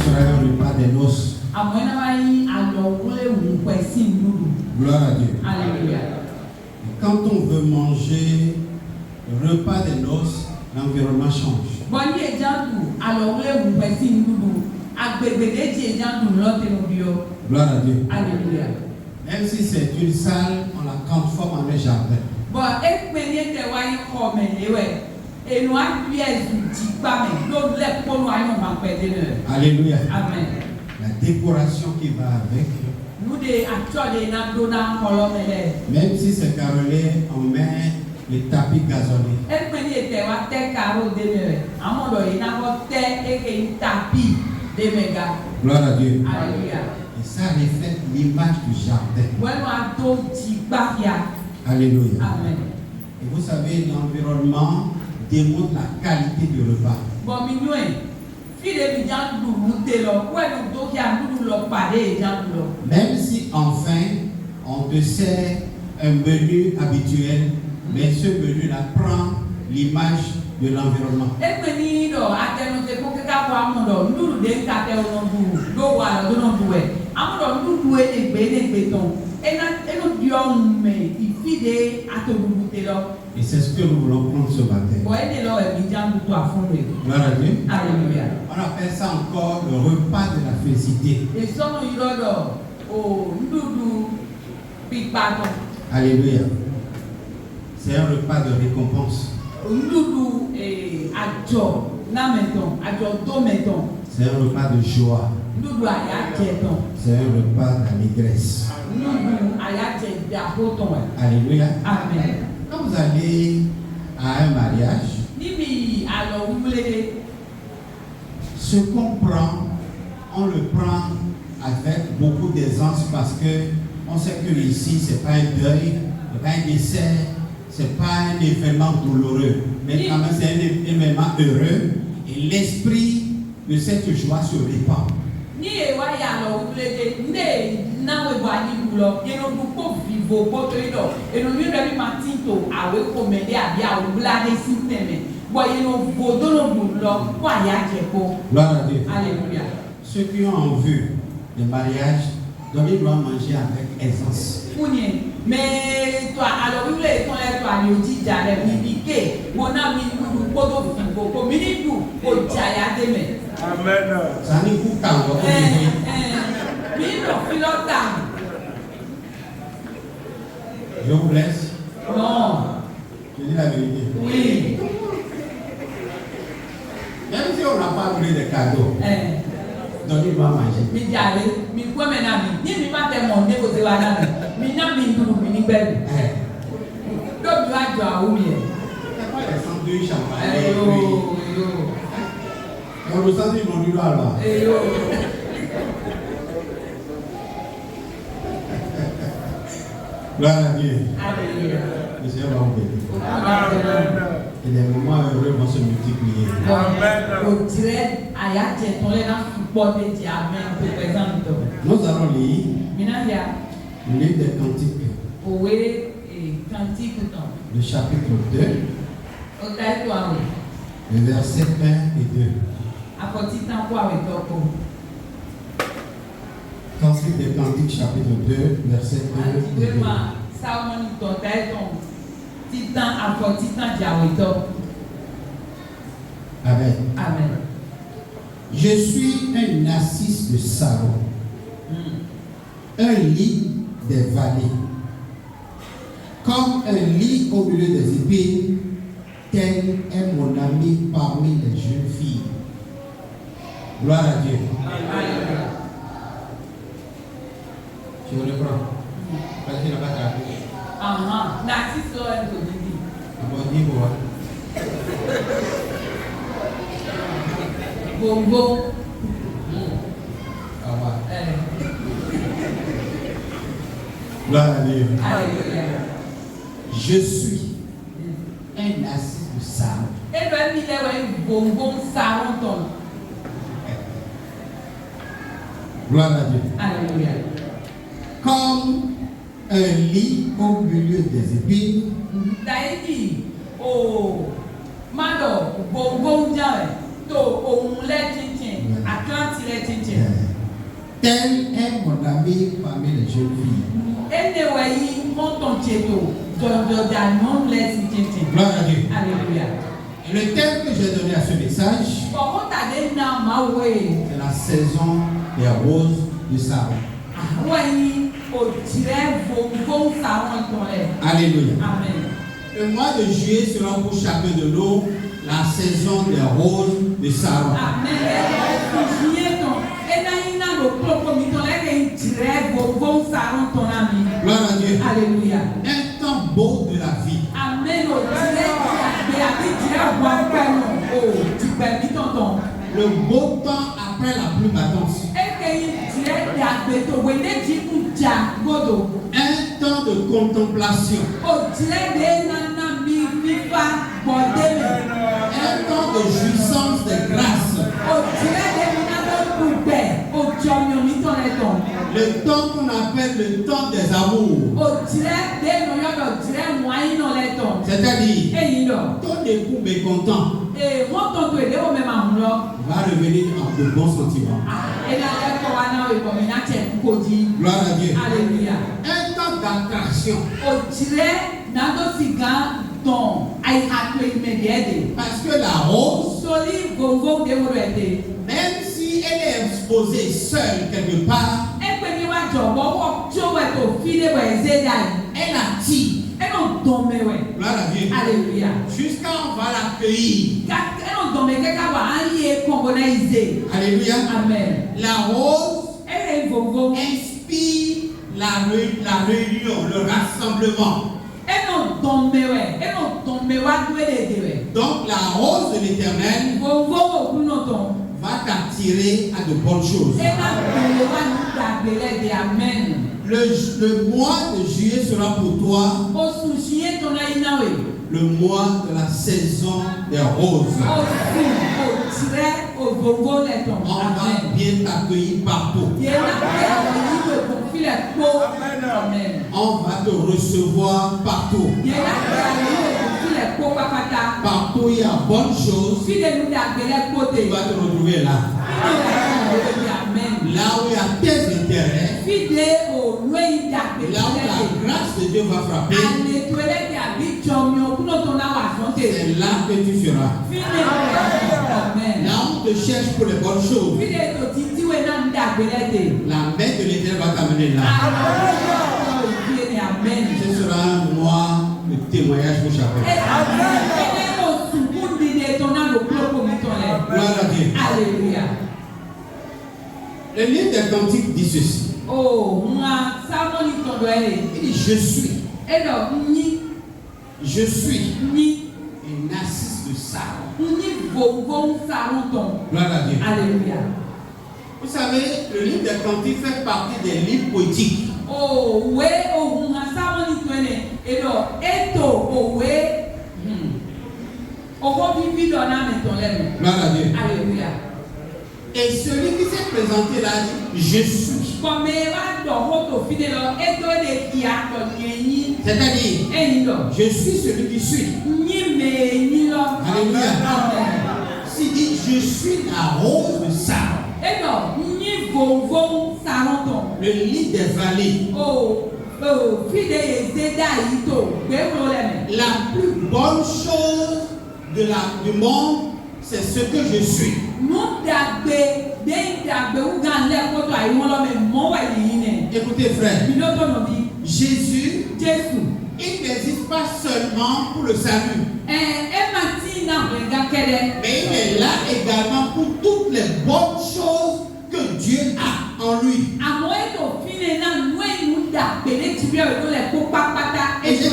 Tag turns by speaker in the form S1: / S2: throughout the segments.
S1: sera un repas des noces. Gloire à Dieu.
S2: Alléluia.
S1: Quand on veut manger le repas des noces, l'environnement change. Gloire à Dieu.
S2: Alléluia.
S1: Même si c'est une salle, on la transforme en un jardin. Alléluia.
S2: Amen.
S1: La décoration qui va avec. Même si c'est carrelé, on met les tapis gazonnés. Gloire à Dieu.
S2: Alléluia.
S1: Et ça reflète l'image du jardin. Alléluia.
S2: Amen.
S1: Et vous savez, l'environnement démontre la qualité du repas. Même si enfin on te sert un menu habituel, mais ce menu-là prend l'image de l'environnement. Et c'est ce que nous voulons prendre ce matin. Gloire à Dieu.
S2: Alléluia.
S1: On appelle ça encore le repas de la félicité. Alléluia. C'est un repas de récompense. C'est un repas de joie. C'est un repas d'allégresse. Alléluia.
S2: Amen.
S1: Quand vous allez à un mariage, ce qu'on prend, on le prend avec beaucoup d'aisance parce que on sait que ici, ce n'est pas un deuil, ce n'est pas un dessert, ce n'est pas un événement douloureux, mais quand même c'est un événement heureux et l'esprit de cette joie se répand. Gloire à Dieu.
S2: Alléluia.
S1: Ceux qui ont en vue le mariage, ils doivent manger avec aisance.
S3: Mais toi, alors vous voulez qu'on ait toi le dit d'aller bibiquer, mon ami nous podo figo, comme il nous au jaya demain.
S4: Amen.
S1: Ça n'est pas quand je vous laisse.
S3: Non.
S1: Je dis la vérité.
S3: Oui.
S1: Même si on n'a pas voulu de cadeaux, donc il va manger.
S3: Mi jale, mi quoi maintenant mi ni pas tellement négocier là mi n'a mi nous mi ni belle. Donc tu vas jouer où bien.
S1: C'est pas les sandwichs champagne.
S3: Yo.
S1: On le sent ils vont lui là.
S3: Yo.
S1: Gloire à Dieu.
S3: Alléluia.
S1: Le Seigneur va vous bénir.
S4: Amen.
S1: Et les moments heureux vont se multiplier.
S4: Amen.
S1: Nous allons lire le livre des Cantiques, le chapitre 2, le verset 1 et 2. Cantique des Cantiques, chapitre 2, verset 1 et 2. Amen.
S3: Amen.
S1: Je suis un narcisse de Saron, un lit des vallées, comme un lit au milieu des épines, tel est mon ami parmi les jeunes filles. Gloire à Dieu.
S3: Alléluia.
S1: Je vous reprends. Parce qu'il n'a pas traduit.
S3: Narcisse là est au début.
S1: Bon, dis moi.
S3: Bongo.
S1: Gloire à Dieu.
S3: Alléluia.
S1: Je suis un narcisse de Saron.
S3: Et le milieu est bongo saron ton.
S1: Gloire à Dieu.
S3: Alléluia.
S1: Comme un lit au milieu des épines.
S3: Daïdi, oh, Mado, bongo ndiaye, to on le chinchin, Atlanti le chinchin.
S1: Tel est mon ami parmi les jeunes filles.
S3: Anyway, monton tcheto. Dans non laisse tcheto.
S1: Gloire à Dieu.
S3: Alléluia.
S1: Et le thème que j'ai donné à ce message,
S3: Comment t'as des noms, ma ouais?
S1: c'est la saison des roses du Saron.
S3: Ouais, au tiré, vos savons ton lait.
S1: Alléluia.
S3: Amen.
S1: Le mois de juillet sera pour chacun de nous la saison des roses du Saron.
S3: Amen. Juillet ton. Et là, il y a le propre miton là qui tiré, vos savons ton ami.
S1: Gloire à Dieu.
S3: Alléluia.
S1: Un temps beau de la vie.
S3: Amen. Au tiré, tu peux vite ton.
S1: Le beau temps après la pluie battante. Un temps de contemplation. Un temps de jouissance de grâce. Le temps qu'on appelle le temps des amours. C'est-à-dire, ton époux mécontent va revenir en de bons sentiments. Gloire à Dieu.
S3: Alléluia.
S1: Un temps d'attraction. Parce que la rose, même si elle est exposée seule quelque part, elle attire. Gloire à Dieu.
S3: Alléluia.
S1: Jusqu'à on va l'accueillir. Alléluia.
S3: Amen.
S1: La rose inspire la réunion, le rassemblement. Donc la rose de l'Éternel va t'attirer à de bonnes choses. Le mois de juillet sera pour toi le mois de la saison des roses. On va bien t'accueillir partout. On va te recevoir partout. Partout il y a bonne chose. Tu vas te retrouver là. Là où il y a tes intérêts. Là où la grâce de Dieu va frapper. C'est là que tu seras. Là où on te cherche pour les bonnes choses. La main de l'Éternel va t'amener là. Ce sera un mois de témoignage pour chacun. Gloire à Dieu.
S3: Alléluia.
S1: Le livre des Cantiques dit ceci. Il dit je suis. Je suis une narcisse de Saron. Gloire à Dieu.
S3: Alléluia.
S1: Vous savez, le livre des Cantiques fait partie des livres poétiques. Gloire à Dieu.
S3: Alléluia.
S1: Et celui qui s'est présenté là dit je suis. C'est-à-dire, je suis celui qui suis. Alléluia. S'il dit je suis la rose de Saron. Le lit des vallées. La plus bonne chose du monde, c'est ce que je suis. Écoutez frère, Jésus, il n'existe pas seulement pour le salut, mais il est là également pour toutes les bonnes choses que Dieu a en lui. Et j'ai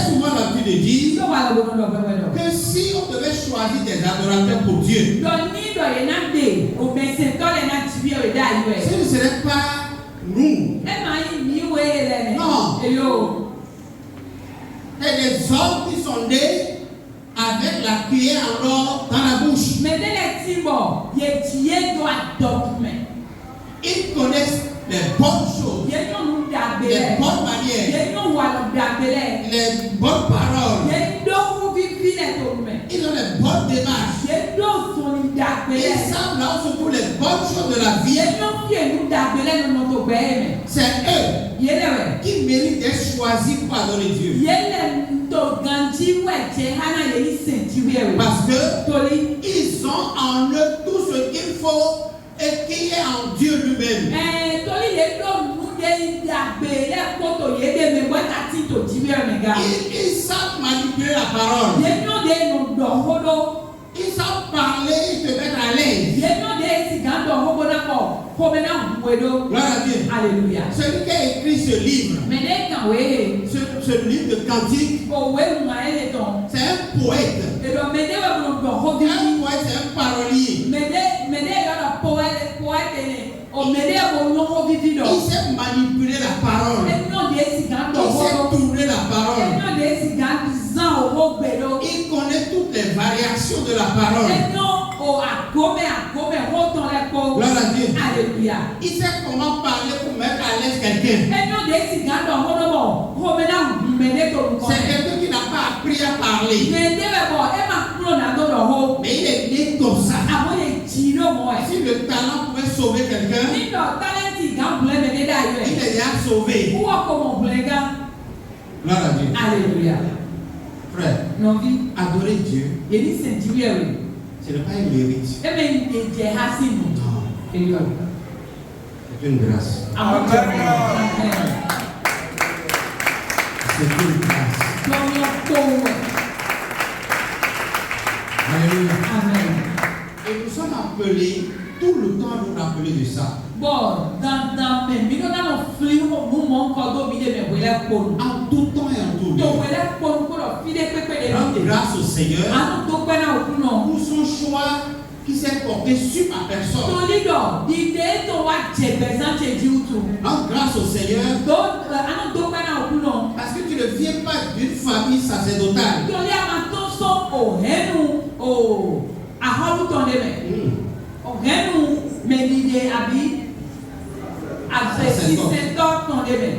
S1: souvent l'habitude de dire que si on devait choisir des adorateurs pour Dieu, ce ne serait pas nous. Non. C'est des hommes qui sont nés avec la cuillère en or dans la bouche. Ils connaissent les bonnes choses, les bonnes manières, les bonnes paroles. Ils ont les bonnes démarches. Ils savent là où se trouvent les les bonnes choses de la vie, c'est eux qui méritent d'être choisis pour adorer Dieu. Parce que ils ont en eux tout ce qu'il faut et qui est en Dieu lui-même. Ils savent manipuler la parole. Ils savent parler et te mettre à l'aise. Gloire à Dieu.
S3: Alléluia.
S1: Celui qui a écrit ce livre, ce livre de cantiques, c'est un poète. Un poète, c'est un parolier. Il sait manipuler la parole. Il sait tourner la parole. Il connaît toutes les variations de la parole. Gloire à Dieu.
S3: Alléluia.
S1: Il sait comment parler pour mettre à l'aise quelqu'un. C'est quelqu'un qui n'a pas appris à parler. Mais il est né comme ça. Si le talent pouvait sauver quelqu'un, il est déjà sauvé. Gloire à Dieu.
S3: Alléluia.
S1: Frère, adorer Dieu, ce n'est pas un mérite. Non, c'est une grâce. C'est une grâce. Alléluia.
S3: Amen.
S1: Et nous sommes appelés, tout le temps à nous rappeler de ça. En tout temps et en tout lieu. Rendre grâce au Seigneur pour son choix qui s'est porté sur ma personne. Rendre grâce au Seigneur parce que tu ne viens pas d'une famille sacerdotale.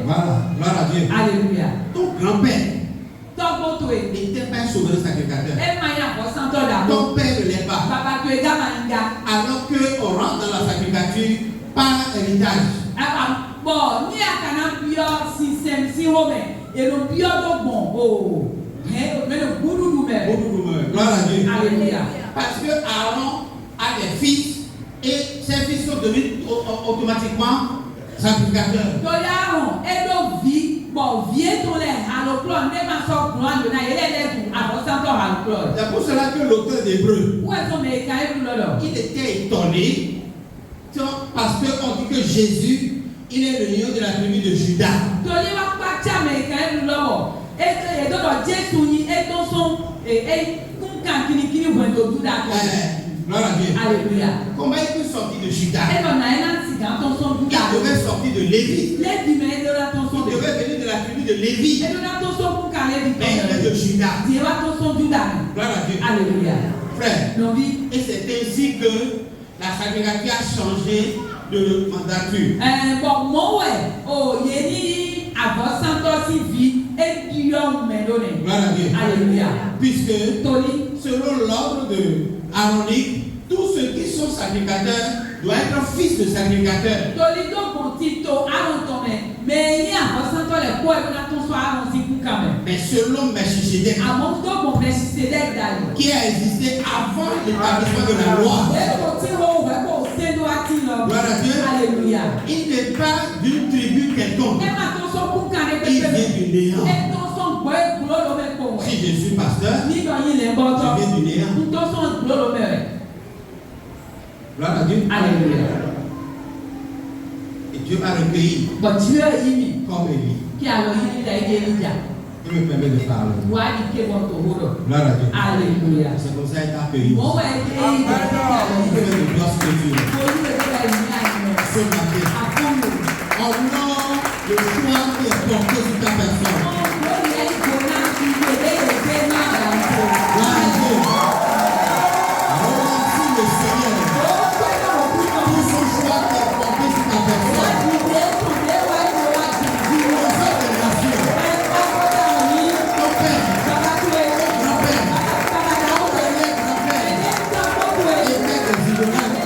S1: Voilà, gloire à Dieu.
S3: Alléluia.
S1: Ton grand-père n'était pas un souverain sacrificateur. Ton père ne l'est pas. Alors qu'on rentre dans la sacrificature par héritage. Gloire à Dieu.
S3: Alléluia.
S1: Parce que Aaron a des fils et ses fils sont devenus automatiquement sacrificateurs. C'est pour cela que l'auteur d'Hébreu, il était étonné parce qu'on dit que Jésus, il est le lion de la tribu de Juda. Gloire à Dieu.
S3: Alléluia.
S1: Comment il peut sortir de Juda?
S3: Il
S1: Il devait sortir de Lévi. Il devait venir de la tribu de Lévi. Mais il est de Juda. Gloire à Dieu.
S3: Alléluia.
S1: Frère, et c'est ainsi que la sacrificature a changé de mandature. Gloire à Dieu.
S3: Alléluia.
S1: Puisque selon l'ordre de Aaronique, tous ceux qui sont sacrificateurs doivent être fils de sacrificateurs. Mais selon Melchisédek, qui a existé avant l'établissement de la loi, gloire à Dieu,
S3: Alléluia.
S1: il n'est pas d'une tribu quelconque. Il vient du néant. Si je suis pasteur, je viens du néant. Gloire à Dieu.
S3: Alléluia.
S1: Et Dieu m'a recueilli comme Élie. Il me permet de parler. Gloire à Dieu.
S3: Alléluia.
S1: C'est comme ça qu'il t'a accueilli.
S3: Bon,
S1: Il fait de gloire ce que tu es. Ce matin, honore le choix qui est porté sur ta personne. Gloire à Dieu. Remercie le Seigneur pour son choix qui est porté sur ta personne. Ton père, grand-père, ton père, grand-père, était des idolâtres.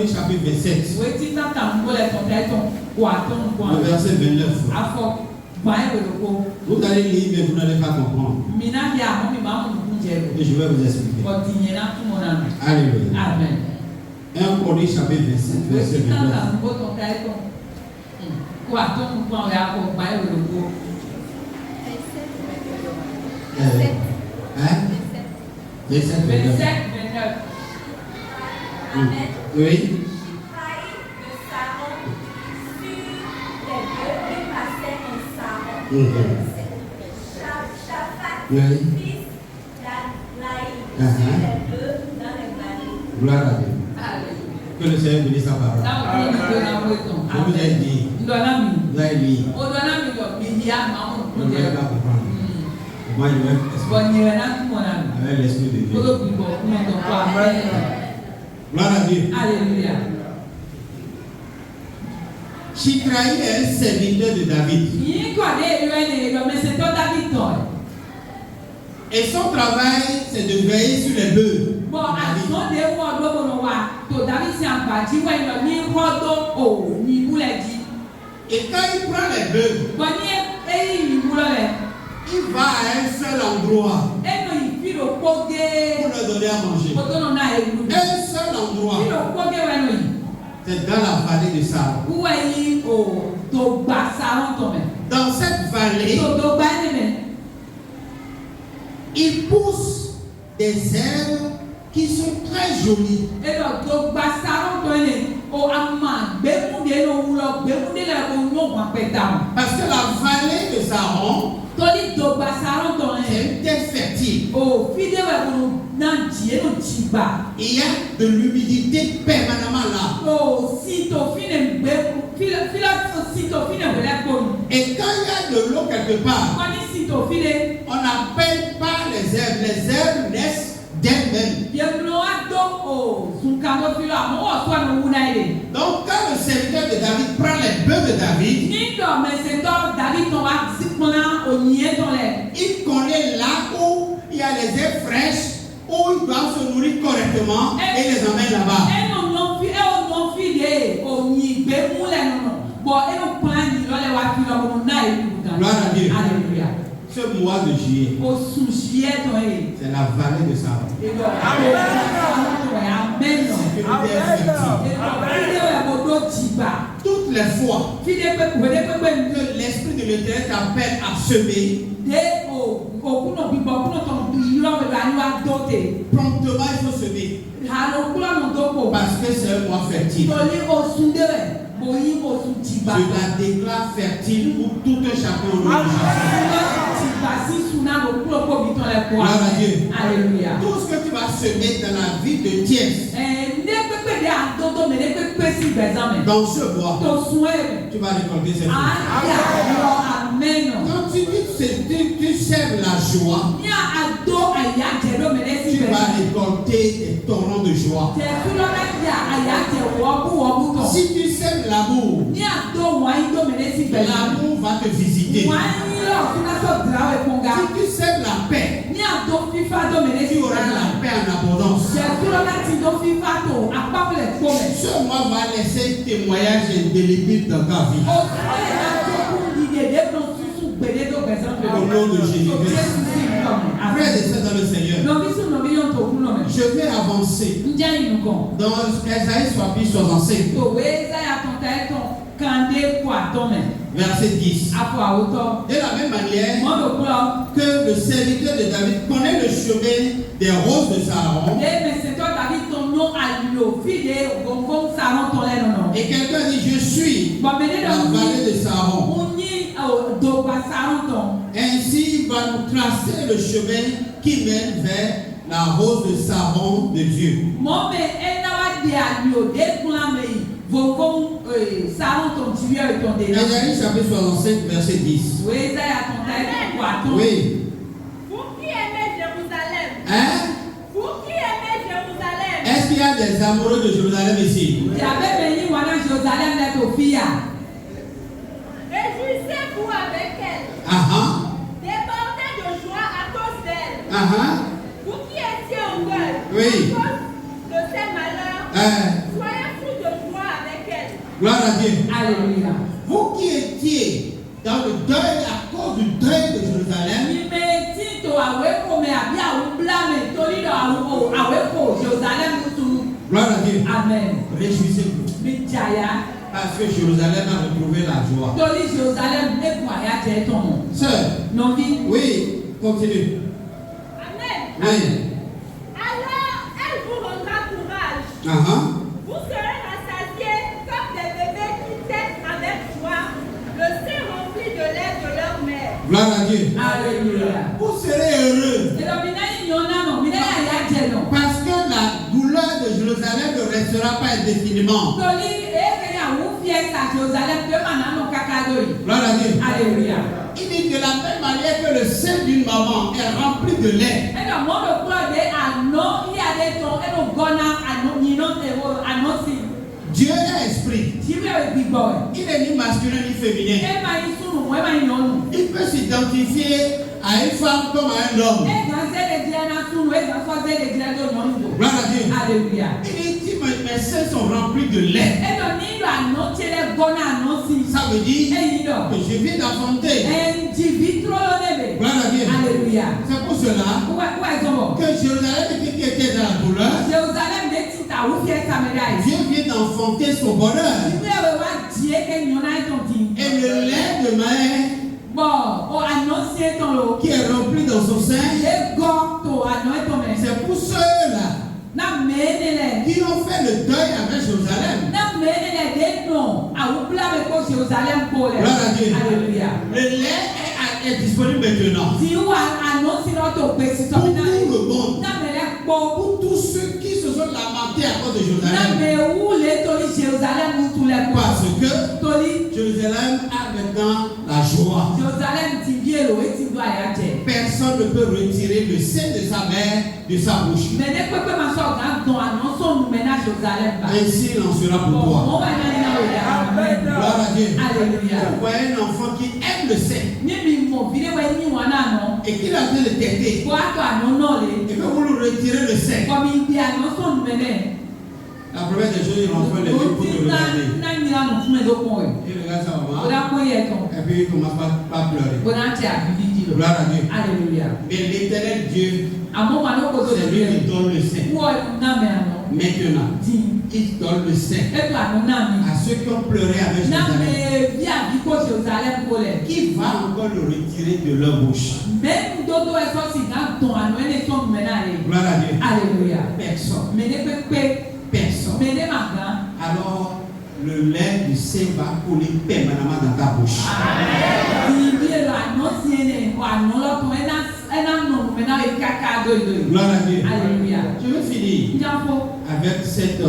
S1: Chroniques chapitre 27,
S3: Wo ti ta ta ngo le ton ta ton kwa ton kwa.
S1: le verset 29.
S3: Afọ gba e wo
S1: Vous allez lire, mais vous n'allez pas comprendre.
S3: mina ya mo mi ma mo nu je
S1: Et je vais vous expliquer.
S3: ko ti yen na tu mo na.
S1: Alléluia.
S3: Amen.
S1: 1 Chroniques chapitre 27,
S3: Wo
S1: verset
S3: ti ta
S1: 29.
S3: ta ngo ton ta ton. Kwa ton kwa ya ko gba e wo.
S1: Hein? Verset 29.
S3: 27 29.
S2: Amen.
S1: Oui.
S2: Trahi de Saron sur les deux qui passaient en Saron. Shaphat,
S1: Oui.
S2: fils d'Adlaï, sur les deux dans les vallées.
S1: Gloire à Dieu.
S3: Alléluia.
S1: Que le Seigneur bénisse sa parole.
S3: Na o ni do na wo ton.
S1: Je vous ai dit,
S3: Ndo na mi.
S1: vous allez lire.
S3: O do na mi do mi ya ma mo
S1: Vous
S3: nu
S1: ne
S3: je.
S1: allez pas comprendre. Moi, je vais
S3: Bo
S1: expliquer
S3: ni na tu mo na.
S1: avec l'Esprit de
S3: Ko
S1: Dieu.
S3: do bi bo ku mo ton kwa.
S1: Gloire à Dieu.
S3: Alléluia.
S1: Chitraï est un serviteur de David.
S3: Yi ko de yo ne yo me se to David ton.
S1: Et son travail, c'est de veiller sur les bœufs.
S3: Bon, àtúntò de wọ́n lóbodò wa tó David sí àgbàjì wọ́n lọ ní rọ́dọ̀ ò ní ìbúlẹ̀ jí.
S1: Et quand il prend les bœufs,
S3: Wọ́n ní eyín ìbúlọ̀ rẹ̀.
S1: il va à un seul endroit
S3: Ẹnu ìfìlò kógé.
S1: pour leur donner à manger.
S3: Kótó nù náà ewu.
S1: Un seul endroit,
S3: Ìfìlò kógé wẹ̀ nù yìí.
S1: c'est dans la vallée de Saron.
S3: Wúwẹ̀ yìí ò tó gbà sáró tọ̀ mẹ́.
S1: Dans cette vallée,
S3: Tó gbà ẹni mẹ́.
S1: il pousse des herbes qui sont très jolies.
S3: Ẹnu tó gbà sáró tọ̀ ẹni o ama gbẹ́múdé ní òwúrọ̀ gbẹ́múdé lẹ́yìn kó nyọ̀ wọ́n pẹ̀ dà mọ́.
S1: Parce que la vallée de Saron,
S3: Torí tó gbà sáró tọ̀
S1: c'est
S3: ẹni.
S1: une terre fertile.
S3: O fide wẹ̀ kó náà jí ẹnu jí gbà.
S1: Il y a de l'humidité permanemment là.
S3: O si to fine gbẹ fila si to fine wẹlẹ kponu.
S1: Et quand il y a de l'eau quelque part,
S3: Wọ́n ní si to fine.
S1: on n'appelle pas les herbes. Les herbes naissent d'elles-mêmes.
S3: Yẹ̀wùrọ̀ wa dó o sunkanko fila àmọ́ wọ́n tó àná wúna yìí.
S1: Donc quand le serviteur de David prend les bœufs de David,
S3: Ní dọ̀ mẹsẹ̀tọ̀ David tán wá sí kpọ́nà ònyìnbó tán lẹ̀.
S1: il connaît là où il y a les herbes fraîches, où ils doivent se nourrir correctement et les emmène là-bas.
S3: Ẹnu nọfi de ònyìnbó múlẹ̀ nínú. Bọ̀ ẹnu kpọ́nà yìí lọ́lẹ̀ wá fi lọ́wọ́ náà yìí lùkàn.
S1: Gloire à Dieu.
S3: Alléluia.
S1: Ce mois de juillet,
S3: O sùn síyẹ́ tán yìí.
S1: c'est la vallée de Saron.
S3: Ìlọ àwọn amen nọ.
S1: C'est une terre fertile.
S3: Fide wẹ̀ kó dó jí gbà.
S1: Toutes les fois
S3: Fide pé wẹ̀lẹ́ pépé ní.
S1: que l'Esprit de l'Éternel t'appelle à semer,
S3: De òkúnà bíbọ̀ òkúnà tó ìlú ọ̀bẹ̀bẹ̀ àníwá dóte.
S1: promptement il faut semer.
S3: Àlọ́ òkúnà nù dókò.
S1: Parce que c'est un mois fertile.
S3: Tòlí oṣù dé rẹ̀ bòyí oṣù jìgbà.
S1: Je la déclare fertile pour tout un chacun au nom de Jésus.
S3: Jìgbà sí sùnà òkúnà kò bí tán lẹ̀ kọ́.
S1: Gloire à Dieu.
S3: Alléluia.
S1: Tout ce que tu vas semer dans la vie de Thiès,
S3: Ní pépé de àdótó mi ní pépé sí gbẹ̀zán mi.
S1: dans ce mois,
S3: Tó sun ẹ̀.
S1: tu vas récolter ces
S3: À
S1: fruits.
S3: yà lọ amen nọ.
S1: Quand tu dis que tu sèmes la joie,
S3: Ní àdó àyà jẹ̀ ló mi ní sí
S1: tu vas
S3: gbẹ̀zán.
S1: récolter des torrents de joie.
S3: Jẹ̀fú lọ́dọ̀ yà àyà jẹ̀ wọ́bú tọ̀.
S1: Si tu sèmes l'amour,
S3: Ní àdó wọ̀nyí tó mi ní sí gbẹ̀zán.
S1: l'amour va te visiter.
S3: Wọ̀nyí lọ fún aṣọ ìdíláwọ̀ ìfúnga.
S1: Si tu sèmes la paix,
S3: Ní àdó fífá tó mi ní sí
S1: tu auras la
S3: gbẹ̀zán.
S1: paix en abondance.
S3: Jẹ̀fú lọ́dọ̀ ti tó fífá tó apáwọlẹ̀ tó mẹ̀.
S1: Ce mois va laisser un témoignage indélébile dans ta vie.
S3: O fún ẹ̀ náà tó kún ìdèdè tó tútù gbèdé tó gbẹ̀zán tó
S1: Au nom de Jésus.
S3: Jésù sí ìlọ mi.
S1: Frères et sœurs dans le Seigneur,
S3: Nọ̀bí sùn nọ̀bí yóò tó kún lọ mẹ̀.
S1: je vais avancer
S3: Ǹjẹ́ inú kan?
S1: dans Esaïe chapitre 65,
S3: Tòwé Záyà tán tẹ́ tán kàndé kó àtọ́ mẹ̀.
S1: verset 10.
S3: Afọ àwòtọ́.
S1: De la même manière
S3: Mọ́tò kúrọ̀.
S1: que le serviteur de David connaît le chemin des roses de Saron,
S3: Ní mẹsẹ̀tọ́ tàbí tán yóò àlùyò fìdé gbòǹgbò sàrọ̀ tán lẹ́nu nọ.
S1: et quelqu'un dit je suis
S3: Bọ̀mẹ́lẹ́
S1: la
S3: dọ̀
S1: vallée de Saron.
S3: Mo ní dògbà sàrọ̀ tán.
S1: Ainsi il va nous tracer le chemin qui mène vers la rose de Saron de Dieu.
S3: Mọ bẹ ẹ náà wá di àlùyò dé kúnlá mi yìí. Gbòǹgbò sàrọ̀ tán ti yọ ìtàn dé náà.
S1: Esaïe chapitre 65, verset 10.
S3: Tòwé Záyà tán tẹ́ kó àtọ́.
S1: Oui.
S2: Vous qui aimez Jérusalem,
S1: Hein?
S2: vous qui aimez Jérusalem,
S1: Est-ce qu'il y a des amoureux de Jérusalem ici?
S3: Ìjàmbá mi yín wọn náà Jérusalem lẹ́ tó fi yà.
S2: réjouissez-vous avec elle,
S1: Ah ah.
S2: débordez de joie à cause d'elle.
S1: Ah ah.
S2: Vous qui étiez en deuil
S1: Oui.
S2: à cause de ces malheurs,
S1: Euh,
S2: soyez fous
S1: Gloire à Dieu.
S3: Alléluia.
S1: Vous qui étiez dans le deuil à cause du deuil de Jérusalem, gloire à Dieu.
S3: Amen.
S1: Réjouissez-vous. Parce que Jérusalem a retrouvé la joie. Sœur, oui, continue.
S2: Amen.
S1: Oui.
S2: Alors, elle vous rendra courage.
S1: Uh-huh.
S2: Vous serez rassasiés comme des bébés qui têtent avec joie le sein rempli de lait de leur mère.
S1: Gloire à Dieu.
S3: Alléluia.
S1: Vous serez heureux. Parce que la douleur de Jérusalem ne restera pas indéfiniment. Gloire à Dieu.
S3: Alléluia.
S1: Il dit de la même manière que le sein d'une maman est rempli de lait. Dieu est esprit. Il n'est ni masculin ni féminin. Il peut s'identifier à une femme comme à un homme. Gloire à Dieu.
S3: Alléluia.
S1: Il dit mes seins sont remplis de lait. Ça veut dire que je viens d'enfanter. Gloire à Dieu.
S3: Alléluia.
S1: C'est pour cela que Jérusalem qui était dans la douleur, Dieu vient d'enfanter son bonheur. Et le lait de mère qui est rempli dans son sein, c'est pour ceux-là qui ont fait le deuil avec Jérusalem. Gloire à Dieu.
S3: Alléluia.
S1: Le lait est disponible maintenant. Pour tout le monde. Pour tous ceux qui se sont lamentés à cause de Jérusalem. Parce que Jérusalem a maintenant la joie. Personne ne peut retirer le sein de sa mère de sa bouche. Ainsi il en sera pour toi. Gloire à Dieu.
S3: Alléluia.
S1: Vous voyez un enfant qui aime le sein et qui est en train de têter. Et que vous lui retirez le sein. La première des choses, il rentre les yeux pour te regarder. Il regarde sa maman. Et puis il commence par pleurer. Gloire à Dieu.
S3: Alléluia.
S1: Mais l'éternel Dieu, c'est lui qui donne le sein. Maintenant, il donne le sein à ceux qui ont pleuré avec Jérusalem. Qui va encore le retirer de leur bouche? Gloire à Dieu.
S3: Alléluia.
S1: Personne. Personne. Alors, le lait du sein va couler permanemment dans ta bouche. Gloire à Dieu.
S3: Alléluia.
S1: Je vais finir avec cette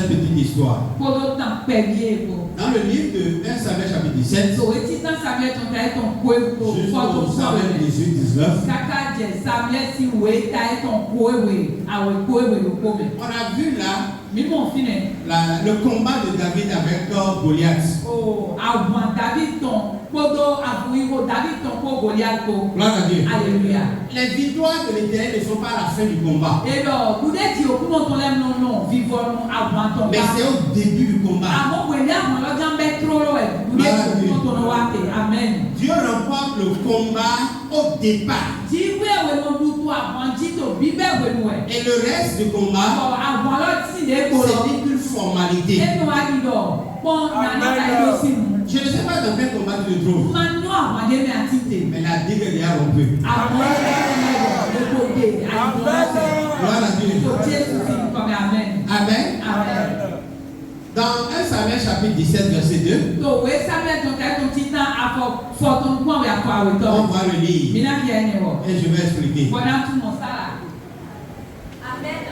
S1: petite histoire. Dans le livre de 1 Samuel chapitre 17, jusqu'au Samuel 18-19, on a vu là le combat de David avec Goliath. Gloire à Dieu.
S3: Alléluia.
S1: Les victoires de l'Éternel ne sont pas à la fin du combat, mais c'est au début du combat.
S3: Amen.
S1: Dieu remporte le combat au départ. Et le reste du combat, c'est une formalité. Je ne sais pas dans quel combat tu te trouves, mais la digue est déjà rompue. Gloire à Dieu. Amen. Dans 1 Samuel chapitre 17 verset 2, on va le lire et je vais expliquer.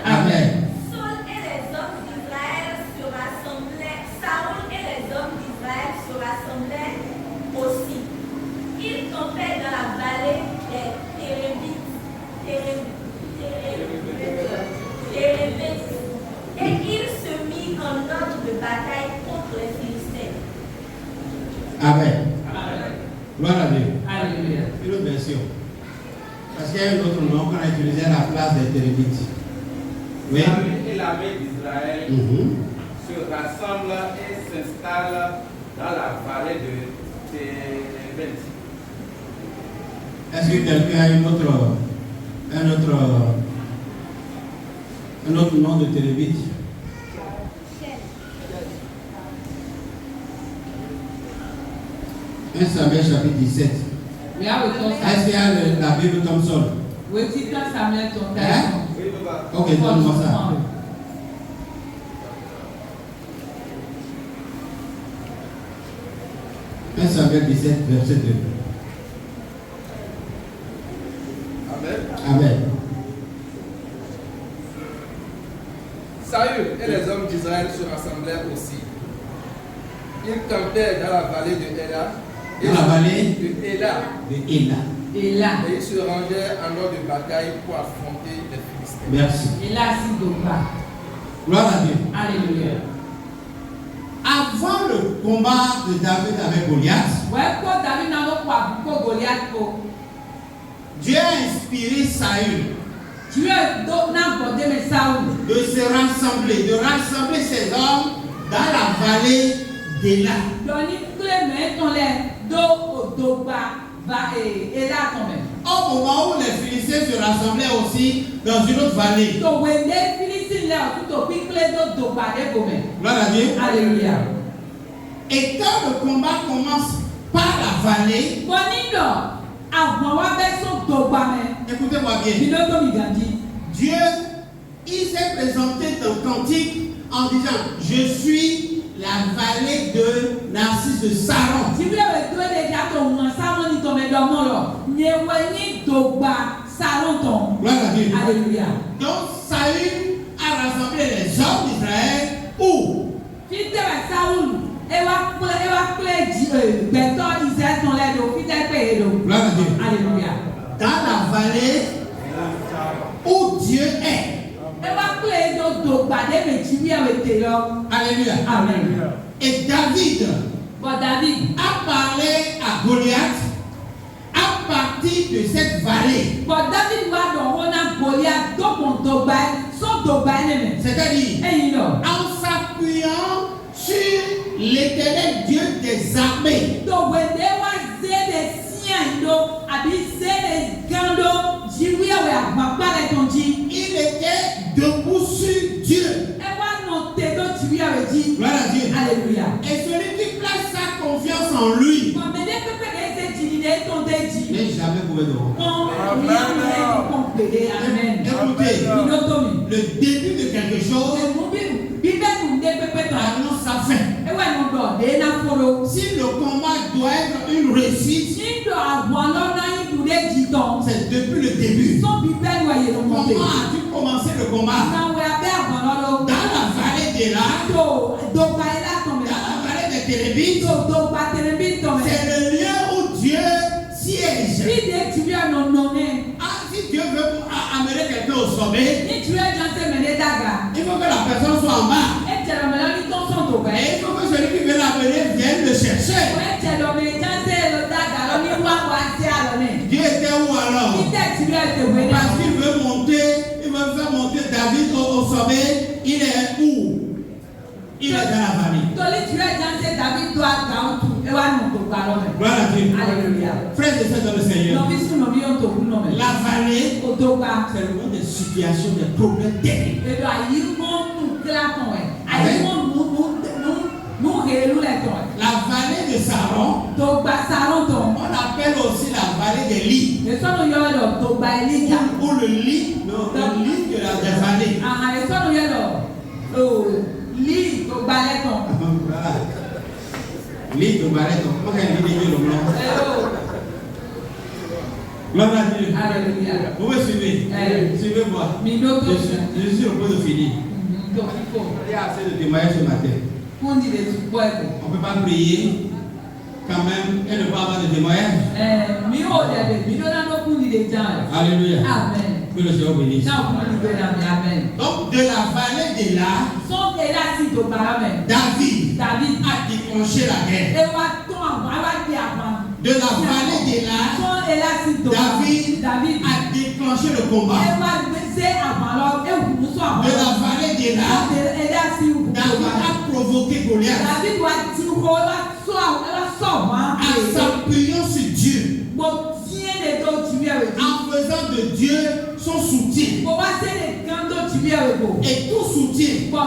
S1: Amen.
S2: Saul et les hommes d'Israël se rassemblaient. Saoul et les hommes d'Israël se rassemblaient aussi. Ils campaient dans la vallée des Térébites. Et il se mit en ordre de bataille contre les Philistins.
S1: Amen. Gloire à Dieu.
S3: Alléluia.
S1: Une autre version. Parce qu'il y a un autre nom qu'on a utilisé à la place des Térébites. Oui.
S5: Saül et l'armée d'Israël se rassemblent et s'installent dans la vallée de Tébet.
S1: Est-ce que quelqu'un a un autre nom de Télébite? 1 Samuel chapitre 17.
S3: We have a thought.
S1: Est-ce qu'il y a la Bible Thompson?
S3: We see that Samuel Thompson.
S1: Hein? Ok, donne-moi ça. 1 Samuel 17, verset 2.
S6: Amen.
S1: Amen.
S6: Saül et les hommes d'Israël se rassemblèrent aussi. Ils campèrent dans la vallée de Éla.
S1: Dans la vallée
S6: de Éla.
S1: de Éla.
S3: Et là,
S6: Et ils se rangèrent en ordre de bataille pour affronter les Philistins.
S1: Merci.
S3: et là, si Doba.
S1: Gloire à Dieu.
S3: Alléluia.
S1: Avant le combat de David avec Goliath,
S3: Ouais, quoi, David n'a pas pour Goliath pour.
S1: Dieu a inspiré Saül
S3: Tu es n'importe mais Saoul.
S1: de se rassembler, de rassembler ses hommes dans la vallée d'Éla.
S3: Donc, il clé ton lait do Doba va et là quand même.
S1: Au moment où les Philistins se rassemblaient aussi dans une autre vallée.
S3: Donc, when they Philistines là, tout au pic clé do Doba des gommets.
S1: Gloire à Dieu.
S3: Alléluia.
S1: Et quand le combat commence par la vallée,
S3: Bonindo, avant wa beso Doba mais.
S1: écoutez-moi bien,
S3: Binoto mi gandi.
S1: Dieu, il s'est présenté dans Cantique en disant, je suis la vallée de Narcisse de Saron.
S3: Si vous avez trouvé des gars qui ont Saron ni tombé dans mon lot, n'y ni Doba Saron ton.
S1: Gloire à Dieu.
S3: Alléluia.
S1: Donc Saül a rassemblé les hommes d'Israël où
S3: Fite wa Saoul, ewa clé beto Israël ton lait do, fite paye do.
S1: Gloire à Dieu.
S3: Alléluia.
S1: Dans la vallée où Dieu est.
S3: Ewa clé do Doba de me chibi avec tes lots.
S1: Alléluia.
S3: Amen.
S1: Et David
S3: But David,
S1: a parlé à Goliath à partir de cette vallée.
S3: but David va dans Rona Goliath, donc mon Doba, son Doba n'est
S1: C'est-à-dire
S3: Et you know,
S1: en s'appuyant sur l'éternel Dieu des armées.
S3: donc when they want des siens do, abi des gando, jiwi awe agbapa le tonji.
S1: Il était debout sur Dieu.
S3: Ewa no te do jiwi awe ji.
S1: Gloire à Dieu.
S3: Alléluia.
S1: Et celui qui place sa confiance en lui
S3: Quand me de pepe de ese jini de ton de ji.
S1: n'est jamais gouvernement.
S3: On ni on compléter. Amen.
S1: Écoutez,
S3: Binotomi.
S1: le début de quelque chose
S3: Bibe nous de pepe ton.
S1: annonce sa fin.
S3: Ewa no do de na foro.
S1: Si le combat doit être une réussite,
S3: Si do àwọn lọ́nà ìlú de ji tán.
S1: c'est depuis le début.
S3: Son bibe nu ayé ló mọ̀ pé.
S1: Comment as-tu commencé le combat?
S3: Àwọn abẹ́ àwọn lọ́dọ̀.
S1: Dans la vallée d'Éla,
S3: Dogba ilé àtọ̀ mi.
S1: dans la vallée des Télébites,
S3: Dogba tẹ̀lé bí tọ̀ mi.
S1: c'est le lieu où Dieu siège.
S3: Bí de ti bí ọ̀nà nọ̀nẹ́.
S1: Ah, si Dieu veut amener quelqu'un au sommet,
S3: Ní tu ẹ̀ jọ́sẹ̀ mi ní dàgà.
S1: il faut que la personne soit en bas.
S3: Ẹ jẹ̀rọ̀ mi lọ́ní tó sọ̀ dogba
S1: Et
S3: ẹ̀.
S1: il faut que celui qui veut l'amener vienne le chercher.
S3: Ẹ jẹ̀rọ̀ mi jọ́sẹ̀ lọ dàgà lọ́ní wá wá sí àlọ́ ní.
S1: Dieu était où alors?
S3: Bí tẹ̀ ti bí ẹ̀ tẹ̀ wé
S1: Parce
S3: náà.
S1: qu'il veut monter, il veut faire monter David au sommet. Il est où? Il est dans la vallée.
S3: Torí tu ẹ̀ jọ́sẹ̀ dàbí tó àgbà ń tu. Ẹ wá nù dogba lọ mẹ́.
S1: Gloire à Dieu.
S3: Alléluia.
S1: Frères et sœurs dans le Seigneur,
S3: Nọ̀bí sùn nọ̀bí yóò tó kú nọ̀ mẹ́.
S1: la vallée,
S3: O dogba.
S1: c'est le monde des situations, des problèmes terribles.
S3: Edo ayi mọ nu kila tọn ẹ ayi mọ nu helu lẹ tọn ẹ.
S1: La vallée de Saron,
S3: Dogba sarun tọn.
S1: on appelle aussi la vallée des lits.
S3: Esọnu yọ lọ dogba elija.
S1: Ou le lit, le lit de la des vallées.
S3: Ahan esọnu yọ lọ li dogba lẹ tọn.
S1: Voilà. Lit de balai, donc, moi, j'ai dit le blanc. Gloire à Dieu.
S3: Alléluia.
S1: Vous me suivez? Suivez-moi.
S3: Mi do to
S1: Je suis au point de finir.
S3: do fifo.
S1: Il y a assez de témoignages ce matin.
S3: Kundi de tu bọ ẹkọ.
S1: On ne peut pas prier quand même et ne pas avoir de témoignages.
S3: Mi o dẹbẹ mi do nánú kundi de jan ẹ.
S1: Alléluia.
S3: Amen.
S1: Que le Seigneur bénisse.
S3: Náà kundi bẹ na mi amen.
S1: Donc, de la vallée de là,
S3: Sọ́n kẹ́lá sí dogba lọ mẹ.
S1: David
S3: David
S1: a déclenché la guerre.
S3: ewa tún àwọn aráàlú àwọn.
S1: De la vallée de là,
S3: Sọ́n kẹ́lá sí dogba.
S1: David
S3: David
S1: a déclenché le combat.
S3: ewa gbèsè àwọn lọ ewu sọ àwọn
S1: De
S3: lọ.
S1: la vallée de qui est là,
S3: Ẹ̀dá sí ìwúwo
S1: David
S3: wa.
S1: a provoqué Goliath
S3: David wa ti kọ́ ẹ bá sọ̀ wọ́n.
S1: en s'appuyant sur Dieu,
S3: Mo tiẹ̀ lè tó tìbí ẹ̀rọ jí.
S1: en faisant de Dieu son soutien.
S3: Mo wá sí lè gán tó tìbí ẹ̀rọ bò.
S1: Et tout soutien,
S3: Bọ̀